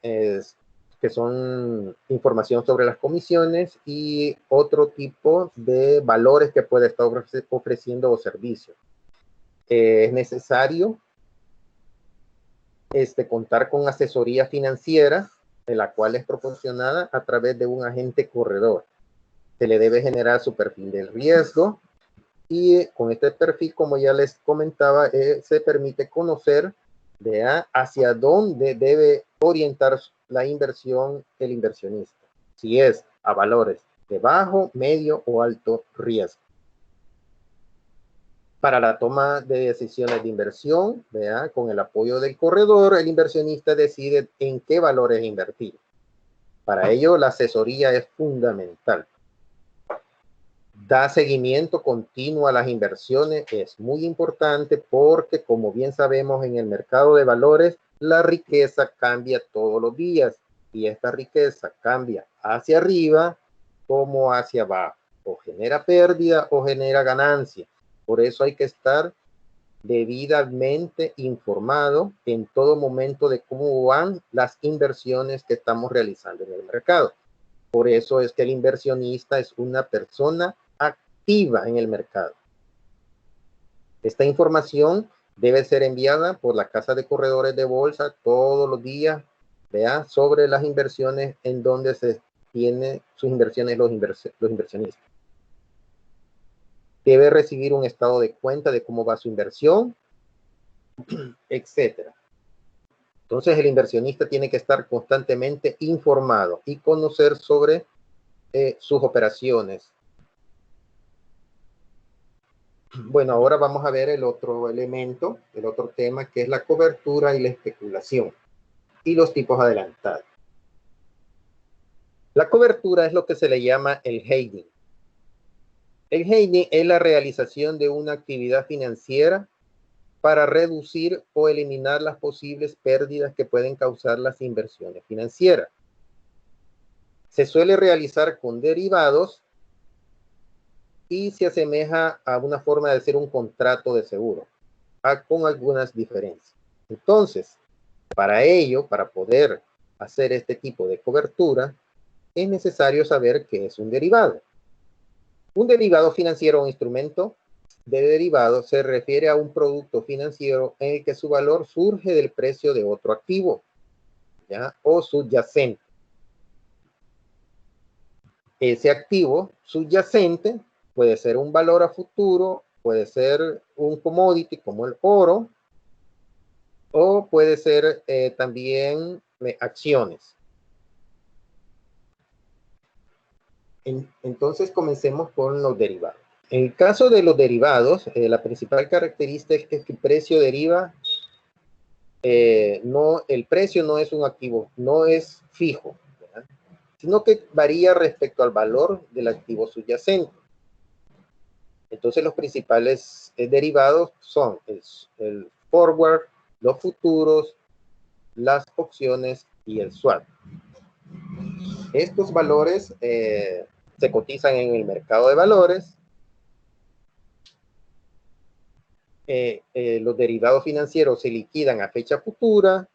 que son información sobre las comisiones y otro tipo de valores que puede estar ofreciendo o servicios. Es necesario contar con asesoría financiera, de la cual es proporcionada a través de un agente corredor. Se le debe generar su perfil de riesgo y con este perfil, como ya les comentaba, se permite conocer hacia dónde debe orientar la inversión el inversionista, si es a valores de bajo, medio o alto riesgo. Para la toma de decisiones de inversión, con el apoyo del corredor, el inversionista decide en qué valores invertir. Para ello, la asesoría es fundamental. Da seguimiento continuo a las inversiones, es muy importante porque, como bien sabemos, en el mercado de valores, la riqueza cambia todos los días y esta riqueza cambia hacia arriba como hacia abajo, o genera pérdida o genera ganancia. Por eso hay que estar debidamente informado en todo momento de cómo van las inversiones que estamos realizando en el mercado. Por eso es que el inversionista es una persona activa en el mercado. Esta información debe ser enviada por la casa de corredores de bolsa todos los días, sobre las inversiones en donde se tiene sus inversiones los inversionistas. Debe recibir un estado de cuenta de cómo va su inversión, etcétera. Entonces el inversionista tiene que estar constantemente informado y conocer sobre sus operaciones. Bueno, ahora vamos a ver el otro elemento, el otro tema, que es la cobertura y la especulación y los tipos adelantados. La cobertura es lo que se le llama el hedging. El hedging es la realización de una actividad financiera para reducir o eliminar las posibles pérdidas que pueden causar las inversiones financieras. Se suele realizar con derivados y se asemeja a una forma de hacer un contrato de seguro, con algunas diferencias. Entonces, para ello, para poder hacer este tipo de cobertura, es necesario saber qué es un derivado. Un derivado financiero o instrumento de derivado se refiere a un producto financiero en el que su valor surge del precio de otro activo, o subyacente. Ese activo subyacente puede ser un valor a futuro, puede ser un commodity como el oro, o puede ser también acciones. Entonces comencemos con los derivados. En el caso de los derivados, la principal característica es que el precio deriva, el precio no es un activo, no es fijo, ¿verdad? Sino que varía respecto al valor del activo subyacente. Entonces los principales derivados son el forward, los futuros, las opciones y el swap. Estos valores se cotizan en el mercado de valores. Los derivados financieros se liquidan a fecha futura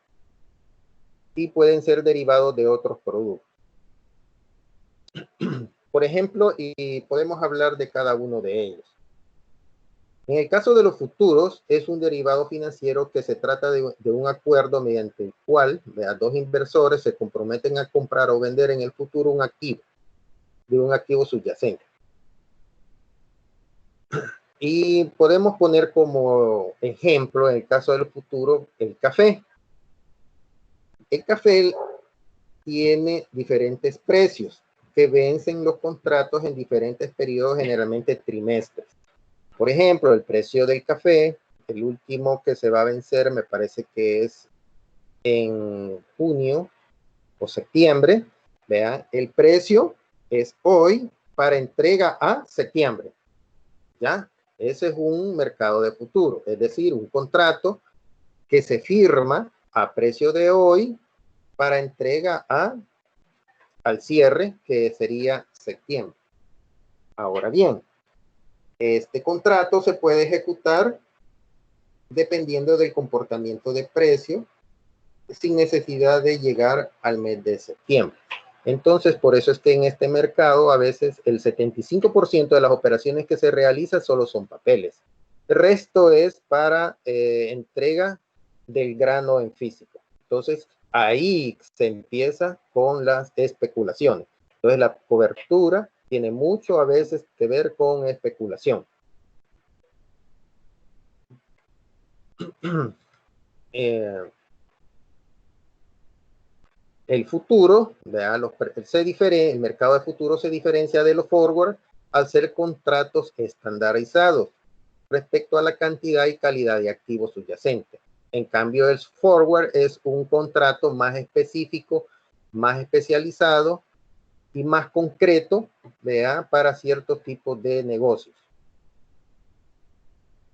y pueden ser derivados de otros productos. Por ejemplo, y podemos hablar de cada uno de ellos. En el caso de los futuros, es un derivado financiero que se trata de un acuerdo mediante el cual dos inversores se comprometen a comprar o vender en el futuro un activo, de un activo subyacente. Y podemos poner como ejemplo, en el caso del futuro, el café. El café tiene diferentes precios que vencen los contratos en diferentes periodos, generalmente trimestres. Por ejemplo, el precio del café, el último que se va a vencer, me parece que es en junio o septiembre. Vean, el precio es hoy para entrega a septiembre. ¿Ya? Ese es un mercado de futuro, es decir, un contrato que se firma a precio de hoy para entrega al cierre, que sería septiembre. Ahora bien, este contrato se puede ejecutar dependiendo del comportamiento de precio, sin necesidad de llegar al mes de septiembre. Entonces, por eso es que en este mercado a veces el 75% de las operaciones que se realizan solo son papeles. El resto es para entrega del grano en físico. Entonces, ahí se empieza con las especulaciones. Entonces, la cobertura tiene mucho a veces que ver con especulación. El futuro, el mercado de futuro se diferencia de los forward al ser contratos estandarizados respecto a la cantidad y calidad de activos subyacentes. En cambio, el forward es un contrato más específico, más especializado y más concreto, para ciertos tipos de negocios.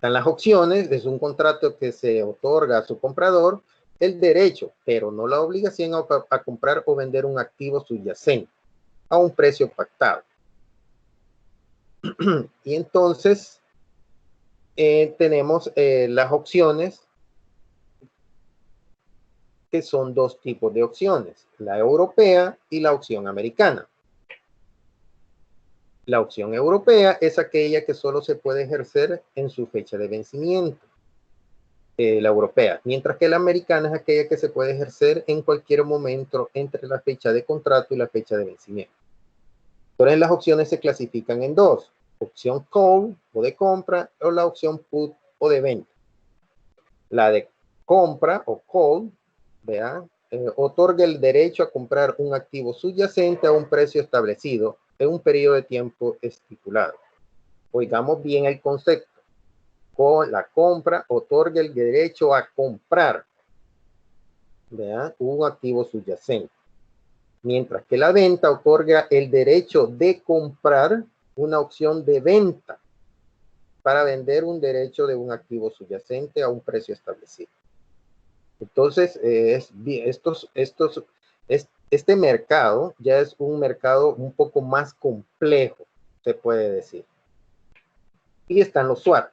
En las opciones, es un contrato que se otorga a su comprador el derecho, pero no la obligación a comprar o vender un activo subyacente a un precio pactado. Y entonces tenemos las opciones, que son dos tipos de opciones, la europea y la opción americana. La opción europea es aquella que solo se puede ejercer en su fecha de vencimiento, la europea, mientras que la americana es aquella que se puede ejercer en cualquier momento entre la fecha de contrato y la fecha de vencimiento. Entonces las opciones se clasifican en dos, opción call o de compra, o la opción put o de venta. La de compra o call, otorga el derecho a comprar un activo subyacente a un precio establecido en un periodo de tiempo estipulado. Oigamos bien el concepto. Con la compra otorga el derecho a comprar un activo subyacente, mientras que la venta otorga el derecho de comprar una opción de venta para vender un derecho de un activo subyacente a un precio establecido. Entonces, este mercado ya es un mercado un poco más complejo, se puede decir. Y están los swap.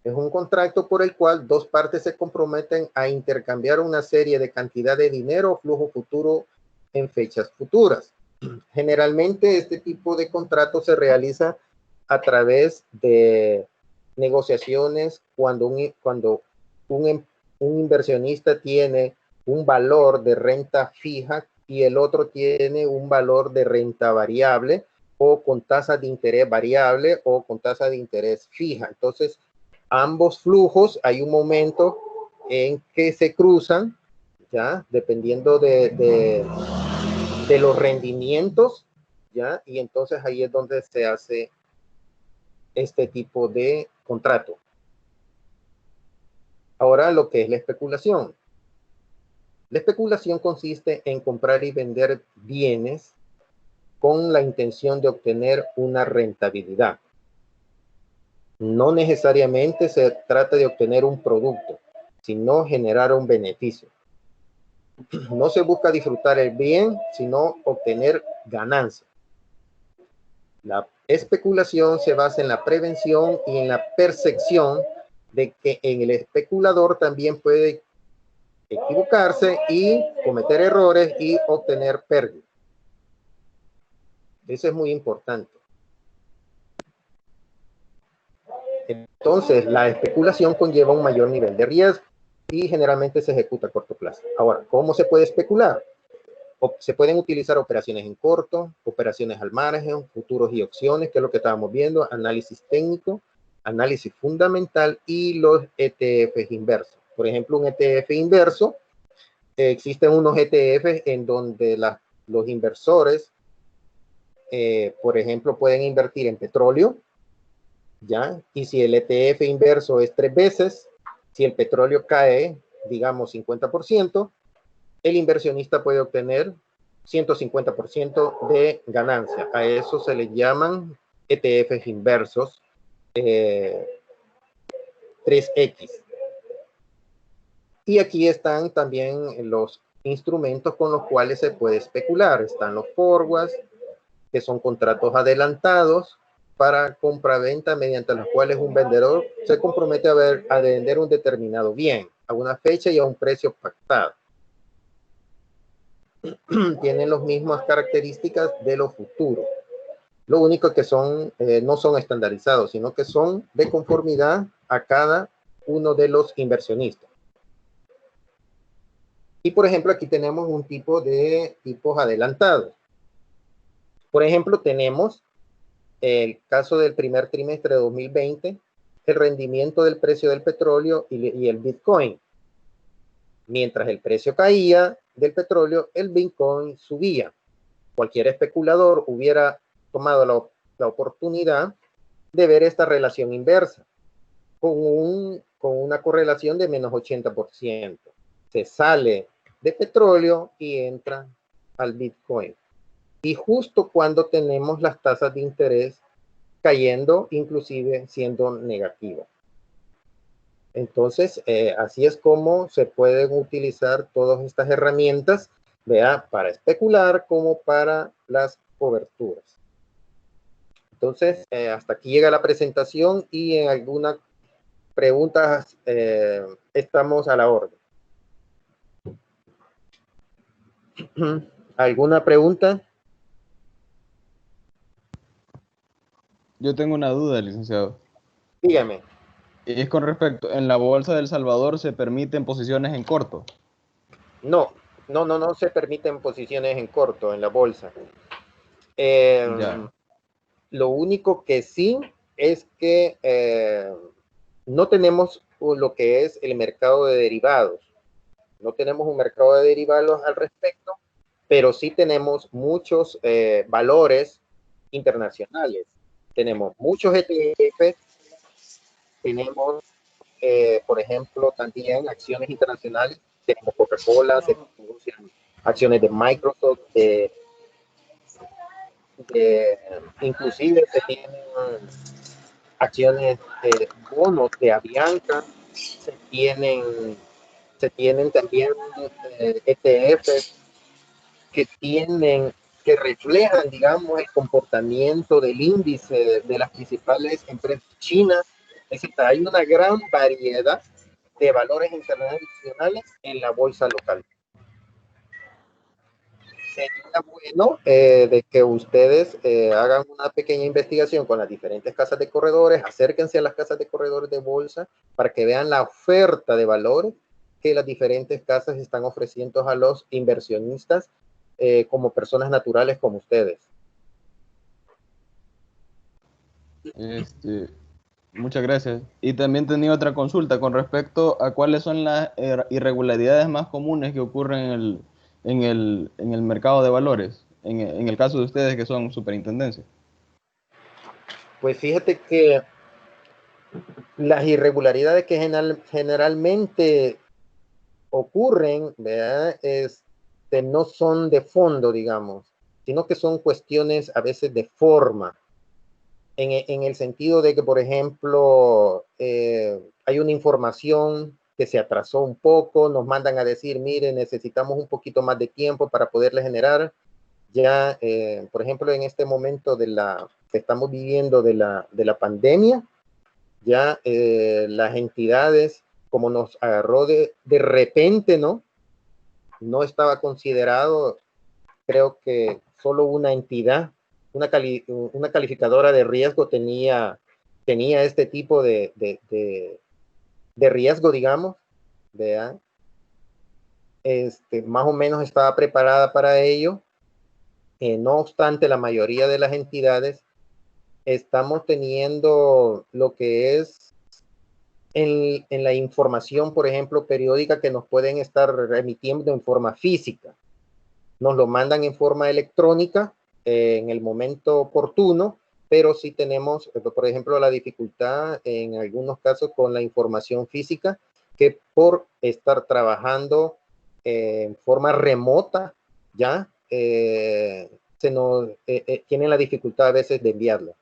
Es un contrato por el cual dos partes se comprometen a intercambiar una serie de cantidad de dinero o flujo futuro en fechas futuras. Generalmente este tipo de contrato se realiza a través de negociaciones cuando un inversionista tiene un valor de renta fija y el otro tiene un valor de renta variable, o con tasa de interés variable o con tasa de interés fija. Entonces, ambos flujos hay un momento en que se cruzan, ya, dependiendo de los rendimientos, ya, y entonces ahí es donde se hace este tipo de contrato. Ahora, lo que es la especulación. La especulación consiste en comprar y vender bienes con la intención de obtener una rentabilidad. No necesariamente se trata de obtener un producto, sino generar un beneficio. No se busca disfrutar el bien, sino obtener ganancia. La especulación se basa en la prevención y en la percepción de que en el especulador también puede equivocarse y cometer errores y obtener pérdidas. Eso es muy importante. Entonces, la especulación conlleva un mayor nivel de riesgo y generalmente se ejecuta a corto plazo. Ahora, ¿cómo se puede especular? Se pueden utilizar operaciones en corto, operaciones al margen, futuros y opciones, que es lo que estábamos viendo, análisis técnico, análisis fundamental y los ETFs inversos. Por ejemplo, un ETF inverso, existen unos ETFs en donde los inversores, por ejemplo, pueden invertir en petróleo, ¿ya? Y si el ETF inverso es 3 veces, si el petróleo cae, digamos 50%, el inversionista puede obtener 150% de ganancia. A eso se le llaman ETFs inversos 3X. Y aquí están también los instrumentos con los cuales se puede especular. Están los forwards, que son contratos adelantados para compra-venta, mediante los cuales un vendedor se compromete a vender un determinado bien a una fecha y a un precio pactado. Tienen las mismas características de los futuros. Lo único que son, no son estandarizados, sino que son de conformidad a cada uno de los inversionistas. Y por ejemplo, aquí tenemos un tipo de tipos adelantados. Por ejemplo, tenemos el caso del primer trimestre de 2020, el rendimiento del precio del petróleo y el Bitcoin. Mientras el precio caía del petróleo, el Bitcoin subía. Cualquier especulador hubiera tomado la oportunidad de ver esta relación inversa con una correlación de menos 80%. Se sale de petróleo y entra al Bitcoin. Y justo cuando tenemos las tasas de interés cayendo, inclusive siendo negativas. Entonces, así es como se pueden utilizar todas estas herramientas, ¿vea? Para especular como para las coberturas. Entonces, hasta aquí llega la presentación y en algunas preguntas estamos a la orden. ¿Alguna pregunta? Yo tengo una duda, licenciado. Dígame. Es con respecto, en la bolsa de El Salvador se permiten posiciones en corto. No se permiten posiciones en corto en la bolsa. Ya. Lo único que sí es que no tenemos lo que es el mercado de derivados. No tenemos un mercado de derivados al respecto, pero sí tenemos muchos valores internacionales. Tenemos muchos ETFs, tenemos, por ejemplo, también acciones internacionales. Tenemos Coca-Cola, se producen acciones de Microsoft, inclusive se tienen acciones de bonos de Avianca, se tienen también ETFs que reflejan, digamos, el comportamiento del índice de las principales empresas chinas. Es decir, hay una gran variedad de valores internacionales en la bolsa local. Sería bueno de que ustedes hagan una pequeña investigación con las diferentes casas de corredores, acérquense a las casas de corredores de bolsa para que vean la oferta de valores que las diferentes casas están ofreciendo a los inversionistas como personas naturales como ustedes. Muchas gracias. Y también tenía otra consulta con respecto a cuáles son las irregularidades más comunes que ocurren en el mercado de valores, en el caso de ustedes que son superintendencia. Pues fíjate que las irregularidades que generalmente ocurren, ¿verdad? No son de fondo, digamos, sino que son cuestiones a veces de forma, en el sentido de que, por ejemplo, hay una información que se atrasó un poco, nos mandan a decir, mire, necesitamos un poquito más de tiempo para poderle generar. Ya, por ejemplo, en este momento que estamos viviendo de la pandemia, ya las entidades, como nos agarró de repente, ¿no? No estaba considerado, creo que solo una entidad una calificadora de riesgo tenía este tipo de riesgo, digamos, ¿verdad? Más o menos estaba preparada para ello. No obstante, la mayoría de las entidades estamos teniendo lo que es en la información, por ejemplo, periódica que nos pueden estar remitiendo en forma física. Nos lo mandan en forma electrónica en el momento oportuno, pero sí tenemos, por ejemplo, la dificultad en algunos casos con la información física, que por estar trabajando en forma remota, ya se nos tienen la dificultad a veces de enviarla.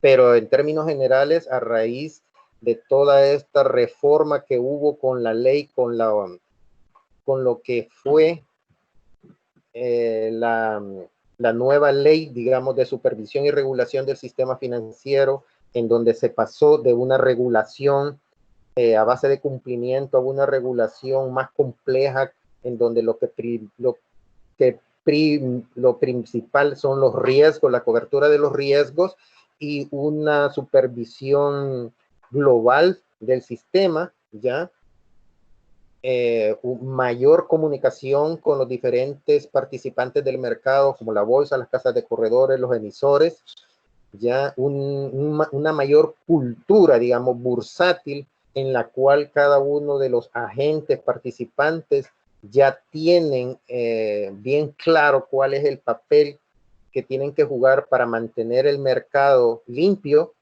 Pero en términos generales, a raíz de toda esta reforma que hubo con la ley, con lo que fue la nueva ley, digamos, de supervisión y regulación del sistema financiero, en donde se pasó de una regulación a base de cumplimiento a una regulación más compleja, en donde lo principal son los riesgos, la cobertura de los riesgos y una supervisión global del sistema, ¿ya? Mayor comunicación con los diferentes participantes del mercado, como la bolsa, las casas de corredores, los emisores, ya una mayor cultura, digamos, bursátil, en la cual cada uno de los agentes participantes ya tienen bien claro cuál es el papel que tienen que jugar para mantener el mercado limpio,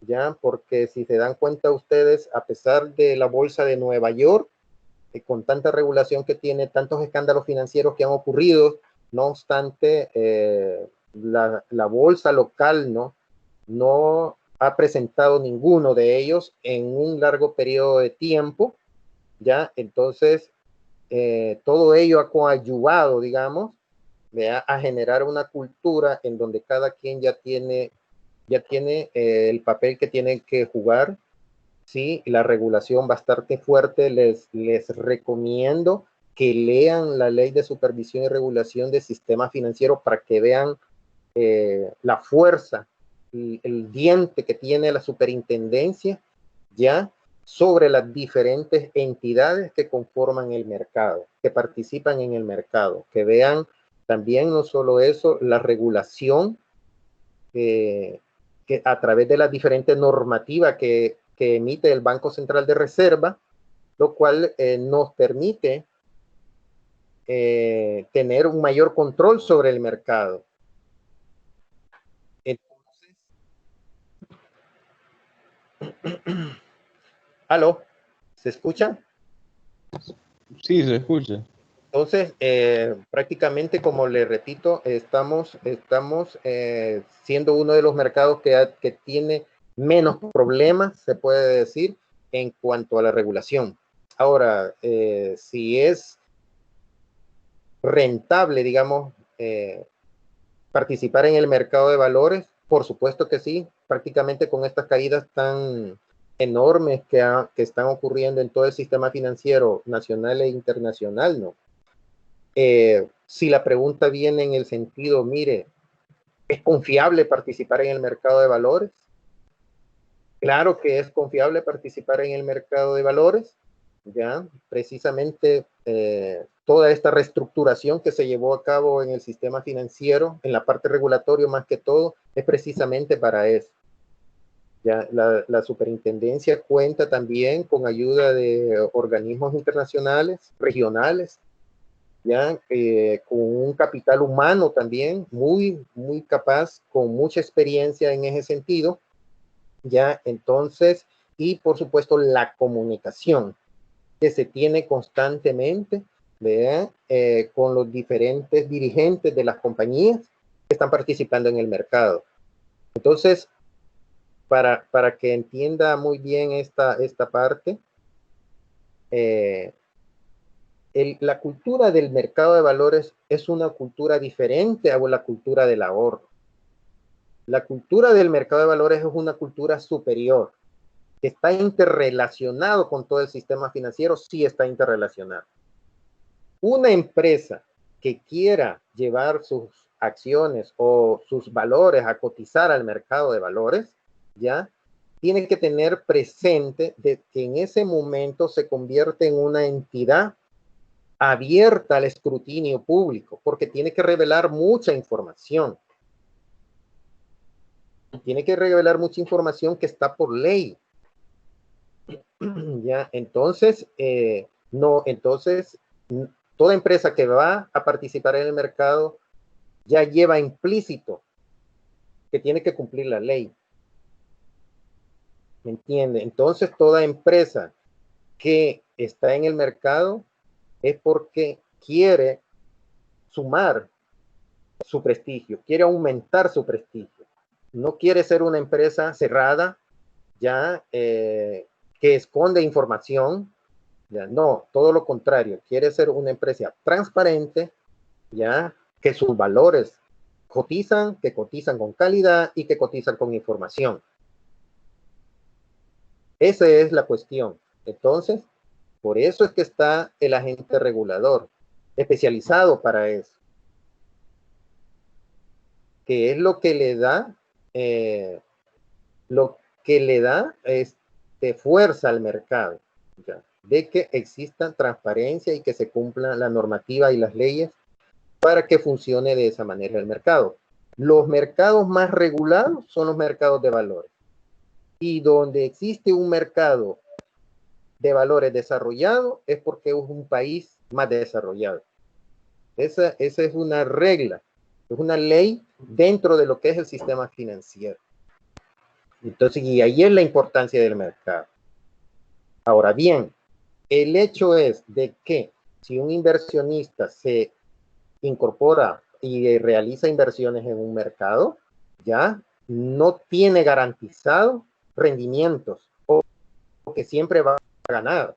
ya, porque si se dan cuenta ustedes, a pesar de la bolsa de Nueva York, con tanta regulación que tiene, tantos escándalos financieros que han ocurrido, no obstante, la bolsa local no ha presentado ninguno de ellos en un largo periodo de tiempo, ¿ya? Entonces, todo ello ha coadyuvado, digamos, a generar una cultura en donde cada quien ya tiene el papel que tiene que jugar. Sí, la regulación bastante fuerte. Les recomiendo que lean la ley de supervisión y regulación del sistema financiero para que vean la fuerza y el diente que tiene la superintendencia ya sobre las diferentes entidades que conforman el mercado, que participan en el mercado, que vean también no solo eso, la regulación que a través de las diferentes normativas que emite el Banco Central de Reserva, lo cual nos permite tener un mayor control sobre el mercado. Entonces, ¿aló? ¿Se escucha? Sí, se escucha. Entonces, prácticamente, como le repito, estamos siendo uno de los mercados que tiene menos problemas, se puede decir, en cuanto a la regulación. Ahora, si es rentable, digamos, participar en el mercado de valores, por supuesto que sí, prácticamente con estas caídas tan enormes que están ocurriendo en todo el sistema financiero nacional e internacional, ¿no? Si la pregunta viene en el sentido, mire, ¿es confiable participar en el mercado de valores? Claro que es confiable participar en el mercado de valores, ya, precisamente toda esta reestructuración que se llevó a cabo en el sistema financiero, en la parte regulatoria más que todo, es precisamente para eso. Ya, la superintendencia cuenta también con ayuda de organismos internacionales, regionales, ya, con un capital humano también muy capaz, con mucha experiencia en ese sentido, ya. Entonces, y por supuesto la comunicación que se tiene constantemente, ¿verdad? Con los diferentes dirigentes de las compañías que están participando en el mercado. Entonces, para que entienda muy bien esta parte, la cultura del mercado de valores es una cultura diferente a la cultura del ahorro. La cultura del mercado de valores es una cultura superior, que está interrelacionado con todo el sistema financiero, sí está interrelacionado. Una empresa que quiera llevar sus acciones o sus valores a cotizar al mercado de valores, ya tiene que tener presente de que en ese momento se convierte en una entidad abierta al escrutinio público, porque tiene que revelar mucha información. Tiene que revelar mucha información que está por ley. Ya, entonces, toda empresa que va a participar en el mercado ya lleva implícito que tiene que cumplir la ley. ¿Me entiende? Entonces, toda empresa que está en el mercado es porque quiere sumar su prestigio, quiere aumentar su prestigio. No quiere ser una empresa cerrada, ya, que esconde información. Ya, no, todo lo contrario. Quiere ser una empresa transparente, ya, que sus valores que cotizan con calidad y que cotizan con información. Esa es la cuestión. Entonces, por eso es que está el agente regulador especializado para eso, que es lo que le da fuerza al mercado, ¿ya? De que exista transparencia y que se cumpla la normativa y las leyes para que funcione de esa manera el mercado. Los mercados más regulados son los mercados de valores. Y donde existe un mercado de valores desarrollado es porque es un país más desarrollado. Esa es una regla, es una ley dentro de lo que es el sistema financiero. Entonces, y ahí es la importancia del mercado. Ahora bien, el hecho es de que si un inversionista se incorpora y realiza inversiones en un mercado, ya no tiene garantizado rendimientos o que siempre va a ganar.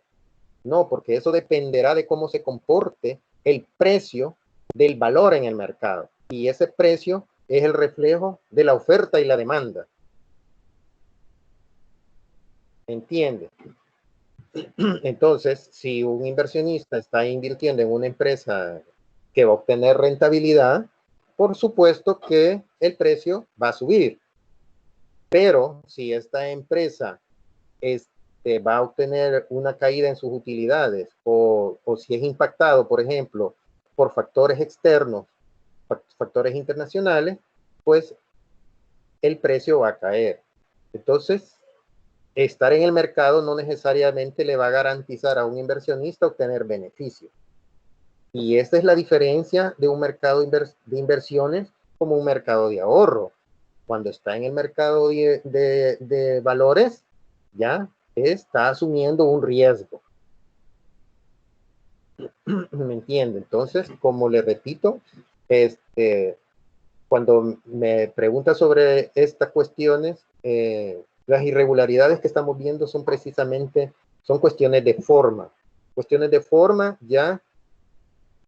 No, porque eso dependerá de cómo se comporte el precio del valor en el mercado. Y ese precio es el reflejo de la oferta y la demanda. ¿Entiende? Entonces, si un inversionista está invirtiendo en una empresa que va a obtener rentabilidad, por supuesto que el precio va a subir. Pero si esta empresa va a obtener una caída en sus utilidades o si es impactado, por ejemplo, por factores externos, factores internacionales, pues el precio va a caer. Entonces, estar en el mercado no necesariamente le va a garantizar a un inversionista obtener beneficios. Y esta es la diferencia de un mercado de inversiones como un mercado de ahorro. Cuando está en el mercado de valores, ya está asumiendo un riesgo. ¿Me entiende? Entonces, como le repito, cuando me pregunta sobre estas cuestiones, las irregularidades que estamos viendo son precisamente, son cuestiones de forma ya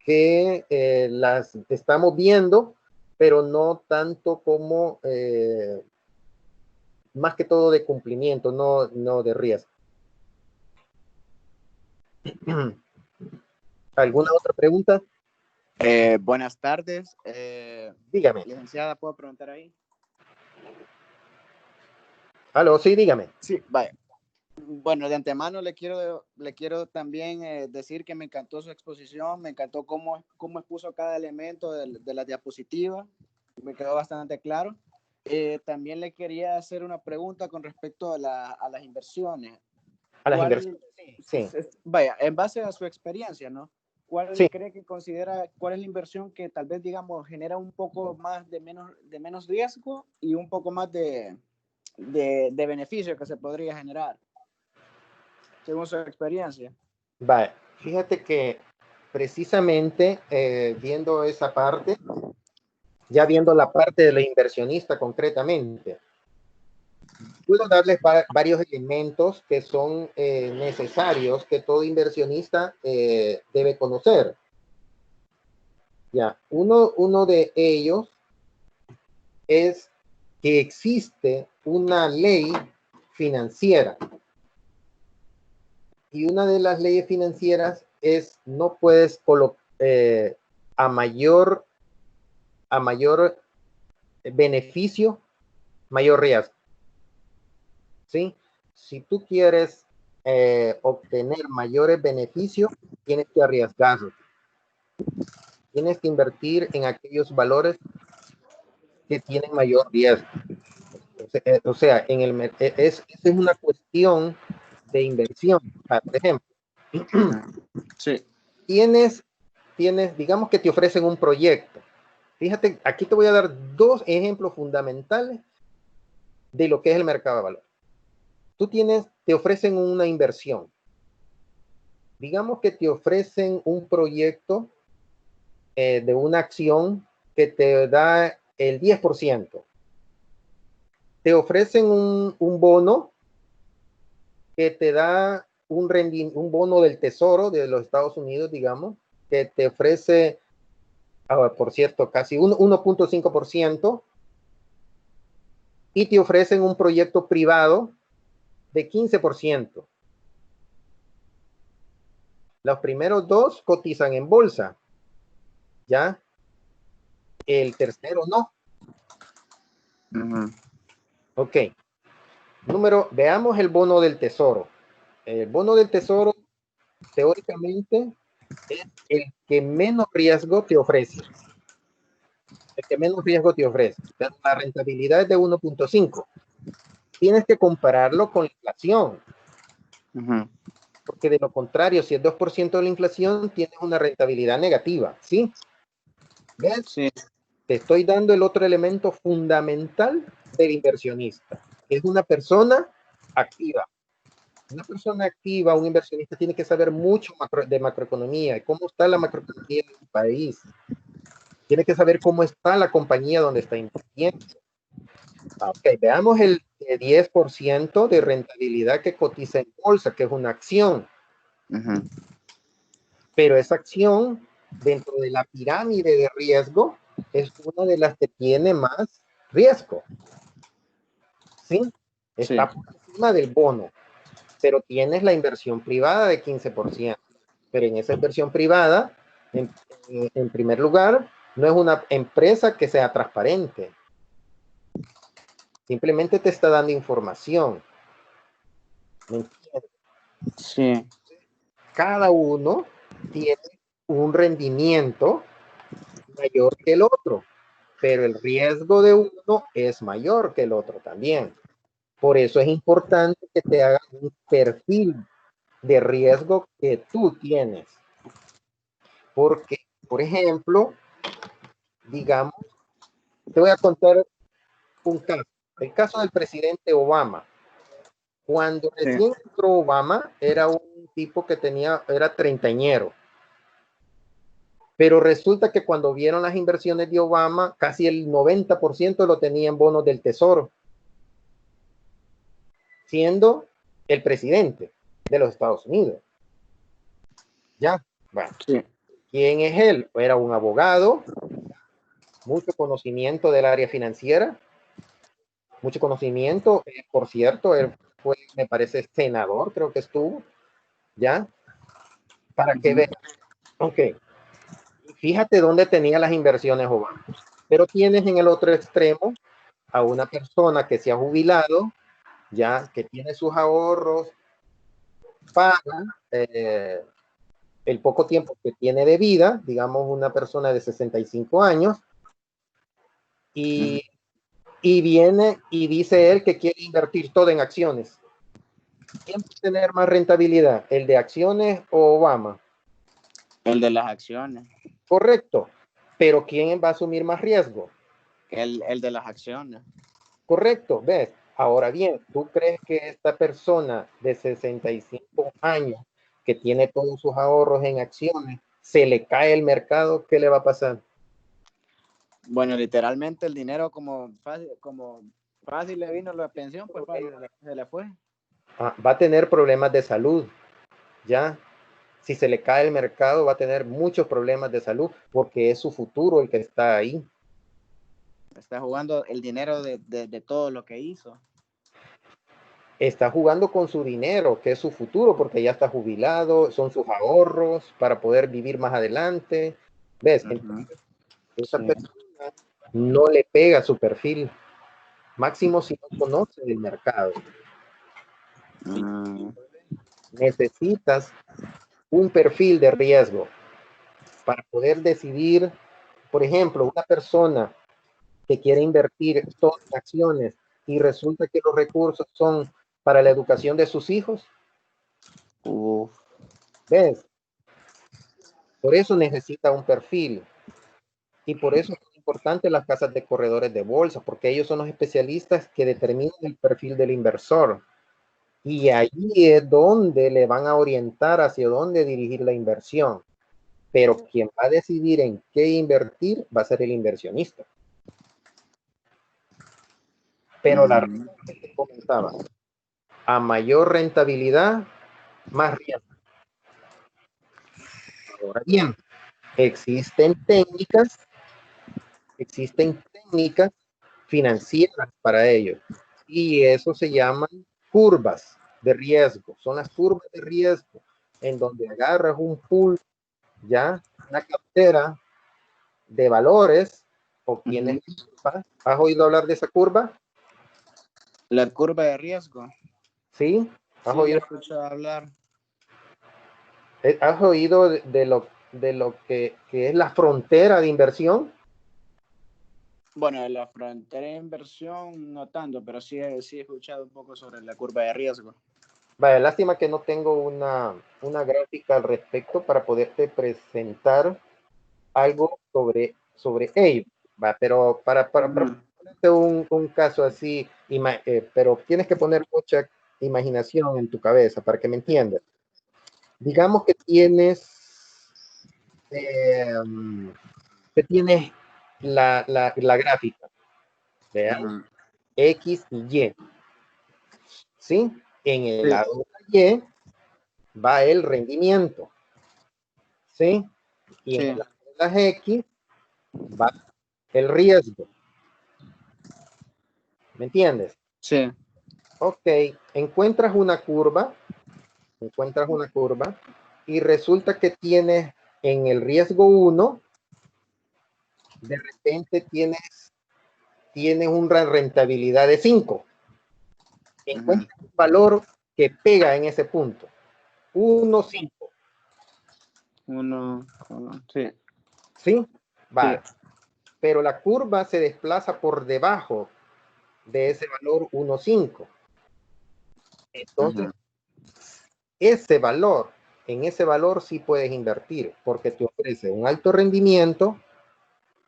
que las estamos viendo, pero no tanto como, más que todo de cumplimiento, no de riesgo. ¿Alguna otra pregunta? Buenas tardes. Dígame. Licenciada, ¿puedo preguntar ahí? Aló, sí, dígame. Sí, vaya. Bueno, de antemano le quiero también decir que me encantó su exposición, me encantó cómo expuso cada elemento de la diapositiva, me quedó bastante claro. También le quería hacer una pregunta con respecto a las inversiones. A las inversiones, sí. Vaya, en base a su experiencia, ¿no? ¿Cuál Sí. cree que cuál es la inversión que tal vez, digamos, genera un poco más de menos riesgo y un poco más de beneficio que se podría generar, según su experiencia? Vale, fíjate que precisamente viendo esa parte, ya viendo la parte de la inversionista concretamente, puedo darles varios elementos que son necesarios que todo inversionista debe conocer. Ya, uno de ellos es que existe una ley financiera. Y una de las leyes financieras es no puedes a mayor a mayor beneficio, mayor riesgo. ¿Sí? Si tú quieres obtener mayores beneficios, tienes que arriesgarlo. Tienes que invertir en aquellos valores que tienen mayor riesgo. O sea, es una cuestión de inversión. Por ejemplo, Sí. tienes, digamos que te ofrecen un proyecto. Fíjate, aquí te voy a dar dos ejemplos fundamentales de lo que es el mercado de valores. Te ofrecen una inversión. Digamos que te ofrecen un proyecto de una acción que te da el 10%. Te ofrecen un bono que te da un bono del Tesoro de los Estados Unidos, digamos, que te ofrece, por cierto, casi un 1.5%, y te ofrecen un proyecto privado de 15%. Los primeros dos cotizan en bolsa, ¿ya? El tercero no. Ok. Veamos el bono del Tesoro. El bono del Tesoro, teóricamente, es el que menos riesgo te ofrece. El que menos riesgo te ofrece. Pero la rentabilidad es de 1.5. Tienes que compararlo con la inflación. Porque de lo contrario, si es 2% de la inflación, tienes una rentabilidad negativa, ¿sí? ¿Ves? Sí. Te estoy dando el otro elemento fundamental del inversionista, que es una persona activa. Una persona activa, un inversionista, tiene que saber mucho de macroeconomía, cómo está la macroeconomía de un país. Tiene que saber cómo está la compañía donde está invirtiendo. Ok, veamos el 10% de rentabilidad que cotiza en bolsa, que es una acción. Pero esa acción, dentro de la pirámide de riesgo, es una de las que tiene más riesgo. ¿Sí? Está por encima del bono, pero tienes la inversión privada de 15%. Pero en esa inversión privada, en primer lugar, no es una empresa que sea transparente. Simplemente te está dando información. ¿Me entiendes? Sí. Cada uno tiene un rendimiento mayor que el otro, pero el riesgo de uno es mayor que el otro también. Por eso es importante que te hagas un perfil de riesgo que tú tienes. Porque, por ejemplo, digamos, te voy a contar un caso. El caso del presidente Obama. Cuando recién entró Obama, era un tipo que era treintañero. Pero resulta que cuando vieron las inversiones de Obama, casi el 90% lo tenía en bonos del Tesoro, siendo el presidente de los Estados Unidos. ¿Ya? Bueno. Sí. ¿Quién es él? Era un abogado, mucho conocimiento del área financiera, mucho conocimiento. Por cierto, él fue, me parece, senador, creo que estuvo. ¿Ya? Para que vean. Ok. Fíjate dónde tenía las inversiones Obama. Pero tienes en el otro extremo a una persona que se ha jubilado, ya que tiene sus ahorros, paga el poco tiempo que tiene de vida, digamos una persona de 65 años, y viene y dice él que quiere invertir todo en acciones. ¿Quién puede tener más rentabilidad, el de acciones o Obama? El de las acciones. Correcto, pero ¿quién va a asumir más riesgo? El de las acciones. Correcto, ¿ves? Ahora bien, ¿tú crees que esta persona de 65 años que tiene todos sus ahorros en acciones, se le cae el mercado, qué le va a pasar? Bueno, literalmente el dinero como fácil le vino la pensión, pues fácil se le fue. Va a tener problemas de salud, ¿ya? Si se le cae el mercado, va a tener muchos problemas de salud porque es su futuro el que está ahí. Está jugando el dinero de todo lo que hizo. Está jugando con su dinero, que es su futuro, porque ya está jubilado, son sus ahorros para poder vivir más adelante. ¿Ves? Entonces, esa persona no le pega su perfil, máximo si no conoce el mercado. Necesitas un perfil de riesgo para poder decidir, por ejemplo, una persona que quiere invertir todo en acciones y resulta que los recursos son para la educación de sus hijos. ¿Ves? Por eso necesita un perfil. Y por eso es importante las casas de corredores de bolsa, porque ellos son los especialistas que determinan el perfil del inversor. Y ahí es donde le van a orientar hacia dónde dirigir la inversión. Pero quien va a decidir en qué invertir va a ser el inversionista. Pero la regla que te comentaba, a mayor rentabilidad, más riesgo. Ahora bien, existen técnicas financieras para ello. Y eso se llaman curvas de riesgo. Son las curvas de riesgo en donde agarras un pool, ya, una cartera de valores, obtienes curva. ¿Has oído hablar de esa curva? La curva de riesgo. ¿Sí? ¿Has Sí, oído? he escuchado hablar. ¿Has oído de lo que es la frontera de inversión? Bueno, de la frontera de inversión no tanto, pero sí he escuchado un poco sobre la curva de riesgo. Vaya, lástima que no tengo una gráfica al respecto para poderte presentar algo sobre ello. Va, pero para ponerte un caso así, pero tienes que poner mucha imaginación en tu cabeza para que me entiendas. Digamos que tienes la gráfica, ¿vean? X y Y, ¿sí? En el lado de Y va el rendimiento, ¿sí? Y en el lado de las X va el riesgo. ¿Me entiendes? Sí. Ok, encuentras una curva y resulta que tienes en el riesgo 1, de repente tienes una rentabilidad de 5. Encuentras un valor que pega en ese punto. 1, 5. Sí. ¿Sí? Va. Sí. Pero la curva se desplaza por debajo de ese valor 1, 5. Entonces, en ese valor sí puedes invertir, porque te ofrece un alto rendimiento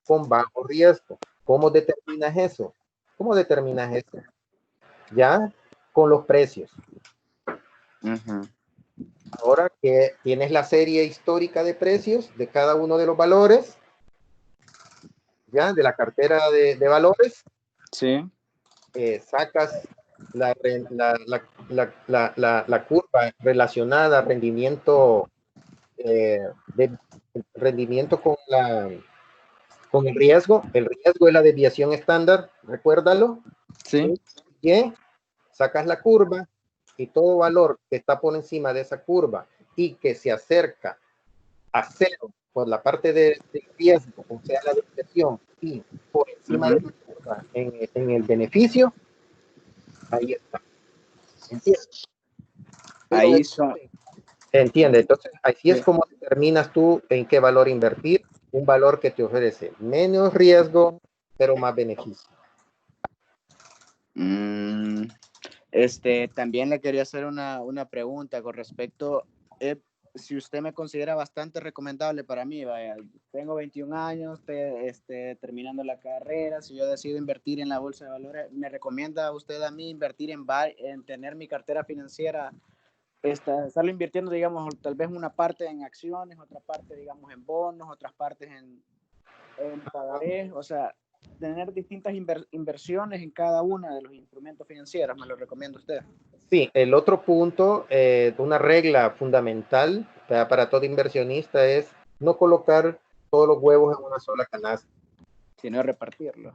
con bajo riesgo. ¿Cómo determinas eso? Ya con los precios. Ahora que tienes la serie histórica de precios de cada uno de los valores, ya de la cartera de valores, Sí. sacas la curva relacionada al rendimiento, rendimiento con el riesgo. El riesgo es la desviación estándar, recuérdalo. Sí. Y sacas la curva y todo valor que está por encima de esa curva y que se acerca a cero por la parte de riesgo, o sea, la desviación, y por encima de la curva en el beneficio, ahí está. ¿Entiendes? Ahí son. Entiende, entonces así es Sí. como determinas tú en qué valor invertir, un valor que te ofrece menos riesgo, pero más beneficio. También le quería hacer una pregunta con respecto, si usted me considera bastante recomendable para mí. Vaya, tengo 21 años, terminando la carrera, si yo decido invertir en la bolsa de valores, ¿me recomienda usted a mí invertir en tener mi cartera financiera, estarlo invirtiendo, digamos, tal vez una parte en acciones, otra parte, digamos, en bonos, otras partes en pagarés, o sea, tener distintas inversiones en cada uno de los instrumentos financieros? ¿Me lo recomienda usted? Sí, el otro punto, una regla fundamental para todo inversionista es no colocar todos los huevos en una sola canasta, sino repartirlo.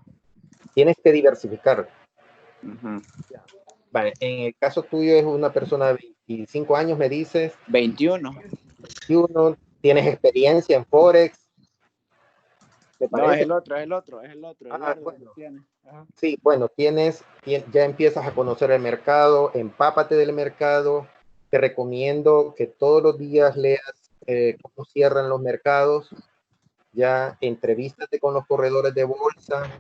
Tienes que diversificar. Vale, en el caso tuyo es una persona de 25 años, me dices. 21. 21, tienes experiencia en Forex. ¿Te No, parece? es el otro, Ah, Eduardo, bueno. tiene. Ajá. Sí, bueno, ya empiezas a conocer el mercado, empápate del mercado. Te recomiendo que todos los días leas cómo cierran los mercados. Ya entrevístate con los corredores de bolsa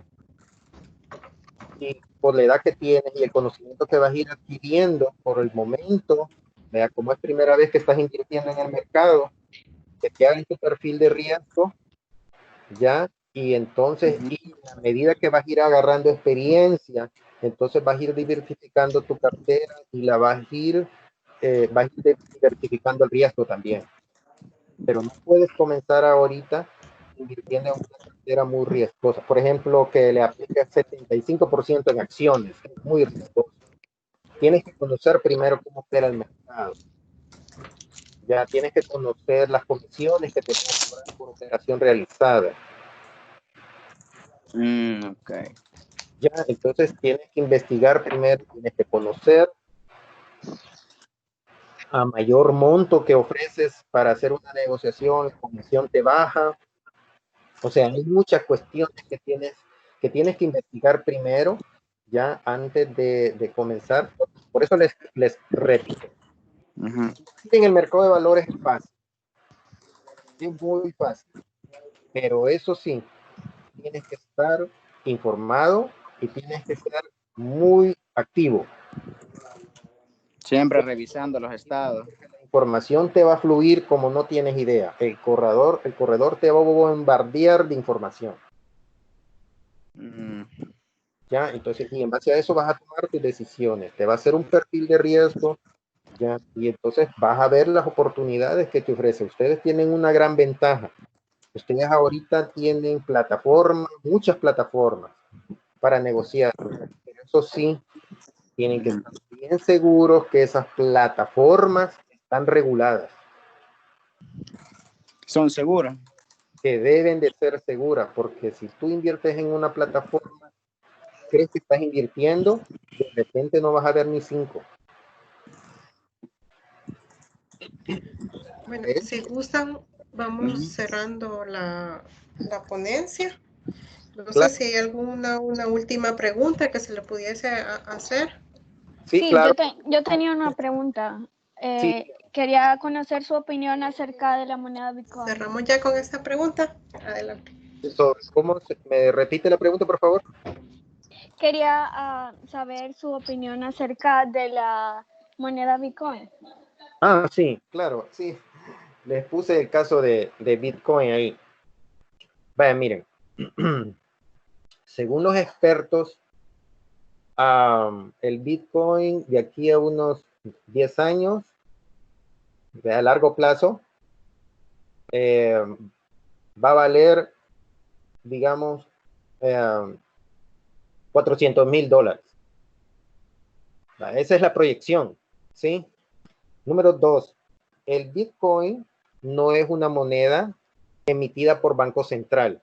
y por la edad que tienes y el conocimiento que vas a ir adquiriendo por el momento, vea, como es primera vez que estás invirtiendo en el mercado, que te hagan tu perfil de riesgo, ya, y entonces, Ujú. y a medida que vas a ir agarrando experiencia, entonces vas a ir diversificando tu cartera y la vas a ir diversificando el riesgo también. Pero no puedes comenzar ahorita invirtiendo en una cartera muy riesgosa. Por ejemplo, que le aplique 75% en acciones, es muy riesgoso. Tienes que conocer primero cómo opera el mercado. Ya tienes que conocer las comisiones que te van a cobrar por operación realizada. Ok. Ya, entonces tienes que investigar primero, tienes que conocer a mayor monto que ofreces para hacer una negociación, la comisión te baja. O sea, hay muchas cuestiones que tienes que investigar primero, ya antes de comenzar. Por eso les repito, Ujú. en el mercado de valores es muy fácil, pero eso sí, tienes que estar informado y tienes que ser muy activo. Siempre revisando los estados. La información te va a fluir como no tienes idea. El corredor te va a bombardear de información. Mm. ¿Ya? Entonces, y en base a eso vas a tomar tus decisiones. Te va a hacer un perfil de riesgo, ¿ya? Y entonces vas a ver las oportunidades que te ofrece. Ustedes tienen una gran ventaja. Ustedes ahorita tienen plataformas, muchas plataformas para negociar. Pero eso sí, tienen que Ujú. estar bien seguros que esas plataformas están reguladas, Son seguros. que deben de ser seguras, porque si tú inviertes en una plataforma, crees que estás invirtiendo, de repente no vas a ver ni 5. Bueno, si gustan, vamos Ujú. cerrando la ponencia. No sé Claro, si hay alguna una última pregunta que se le pudiese hacer. sí, Sí, claro, yo tenía una pregunta. sí. Quería conocer su opinión acerca de la moneda Bitcoin. Cerramos ya con esta pregunta. Adelante. ¿Me repite la pregunta, por favor? Quería saber su opinión acerca de la moneda Bitcoin. Ah, sí, claro, sí. Les puse el caso de Bitcoin ahí. Vaya, miren, según los expertos, el Bitcoin de aquí a unos 10 años, a largo plazo, va a valer, digamos, $400,000. Esa es la proyección, ¿sí? Número 2, el Bitcoin no es una moneda emitida por Banco Central,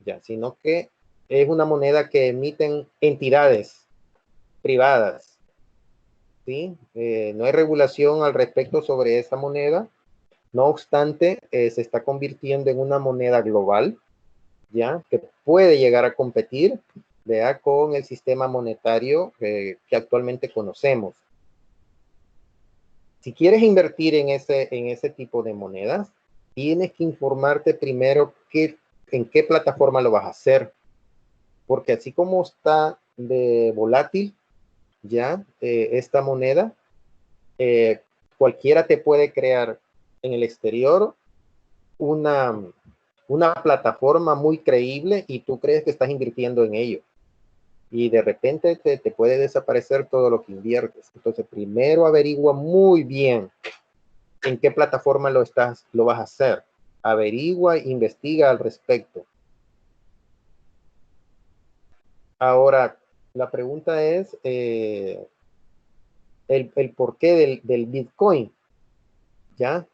ya, sino que es una moneda que emiten entidades privadas, ¿sí? No hay regulación al respecto sobre esa moneda. No obstante, se está convirtiendo en una moneda global, ya, que puede llegar a competir, ¿vea? Con el sistema monetario que actualmente conocemos. Si quieres invertir en ese tipo de monedas, tienes que informarte primero en qué plataforma lo vas a hacer, porque así como está de volátil ya esta moneda, cualquiera te puede crear en el exterior una, una plataforma muy creíble y tú crees que estás invirtiendo en ello. Y de repente te puede desaparecer todo lo que inviertes. Entonces, primero averigua muy bien en qué plataforma lo vas a hacer. Averigua, investiga al respecto. Ahora, la pregunta es el porqué del Bitcoin, ¿ya?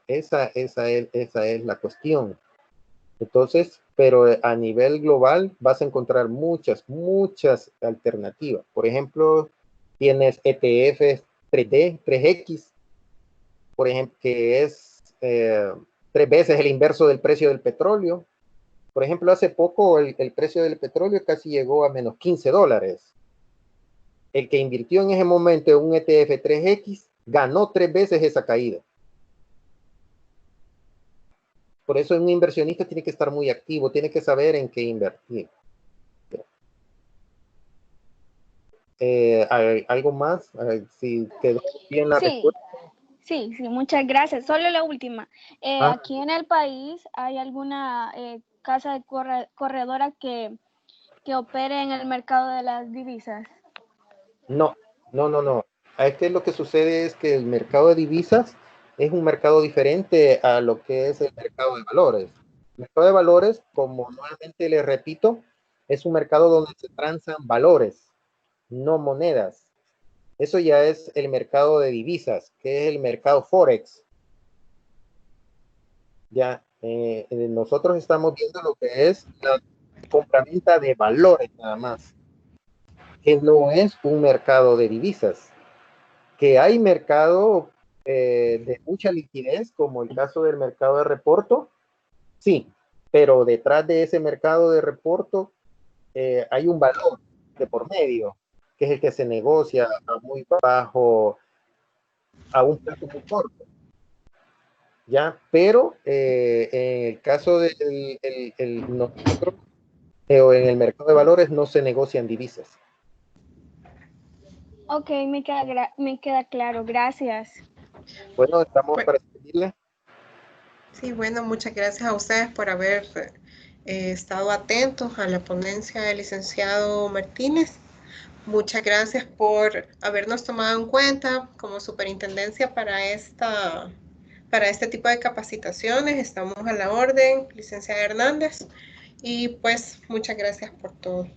Esa es la cuestión. Entonces, pero a nivel global vas a encontrar muchas alternativas. Por ejemplo, tienes ETFs 3D, 3X, por ejemplo, que es 3 veces el inverso del precio del petróleo. Por ejemplo, hace poco el precio del petróleo casi llegó a menos $15. El que invirtió en ese momento en un ETF 3X ganó 3 veces esa caída. Por eso un inversionista tiene que estar muy activo, tiene que saber en qué invertir. ¿Algo más? Si quedó bien la respuesta. Sí, muchas gracias. Solo la última. Ah. Aquí en el país hay alguna casa de corredora que opere en el mercado de las divisas. No. Es que lo que sucede es que el mercado de divisas es un mercado diferente a lo que es el mercado de valores. El mercado de valores, como nuevamente les repito, es un mercado donde se transan valores, no monedas. Eso ya es el mercado de divisas, que es el mercado Forex. Ya, nosotros estamos viendo lo que es la compraventa de valores nada más, que no es un mercado de divisas. Que hay mercado de mucha liquidez, como el caso del mercado de reporto, sí, pero detrás de ese mercado de reporto hay un valor de por medio, que es el que se negocia a muy bajo, a un plazo muy corto. ¿Ya? Pero en el caso del nosotros, o en el mercado de valores, no se negocian divisas. Ok, me queda claro. Gracias. Bueno, estamos para servirle. Sí, bueno, muchas gracias a ustedes por haber estado atentos a la ponencia del licenciado Martínez. Muchas gracias por habernos tomado en cuenta como superintendencia para este tipo de capacitaciones. Estamos a la orden, licenciada Hernández. Y pues muchas gracias por todo.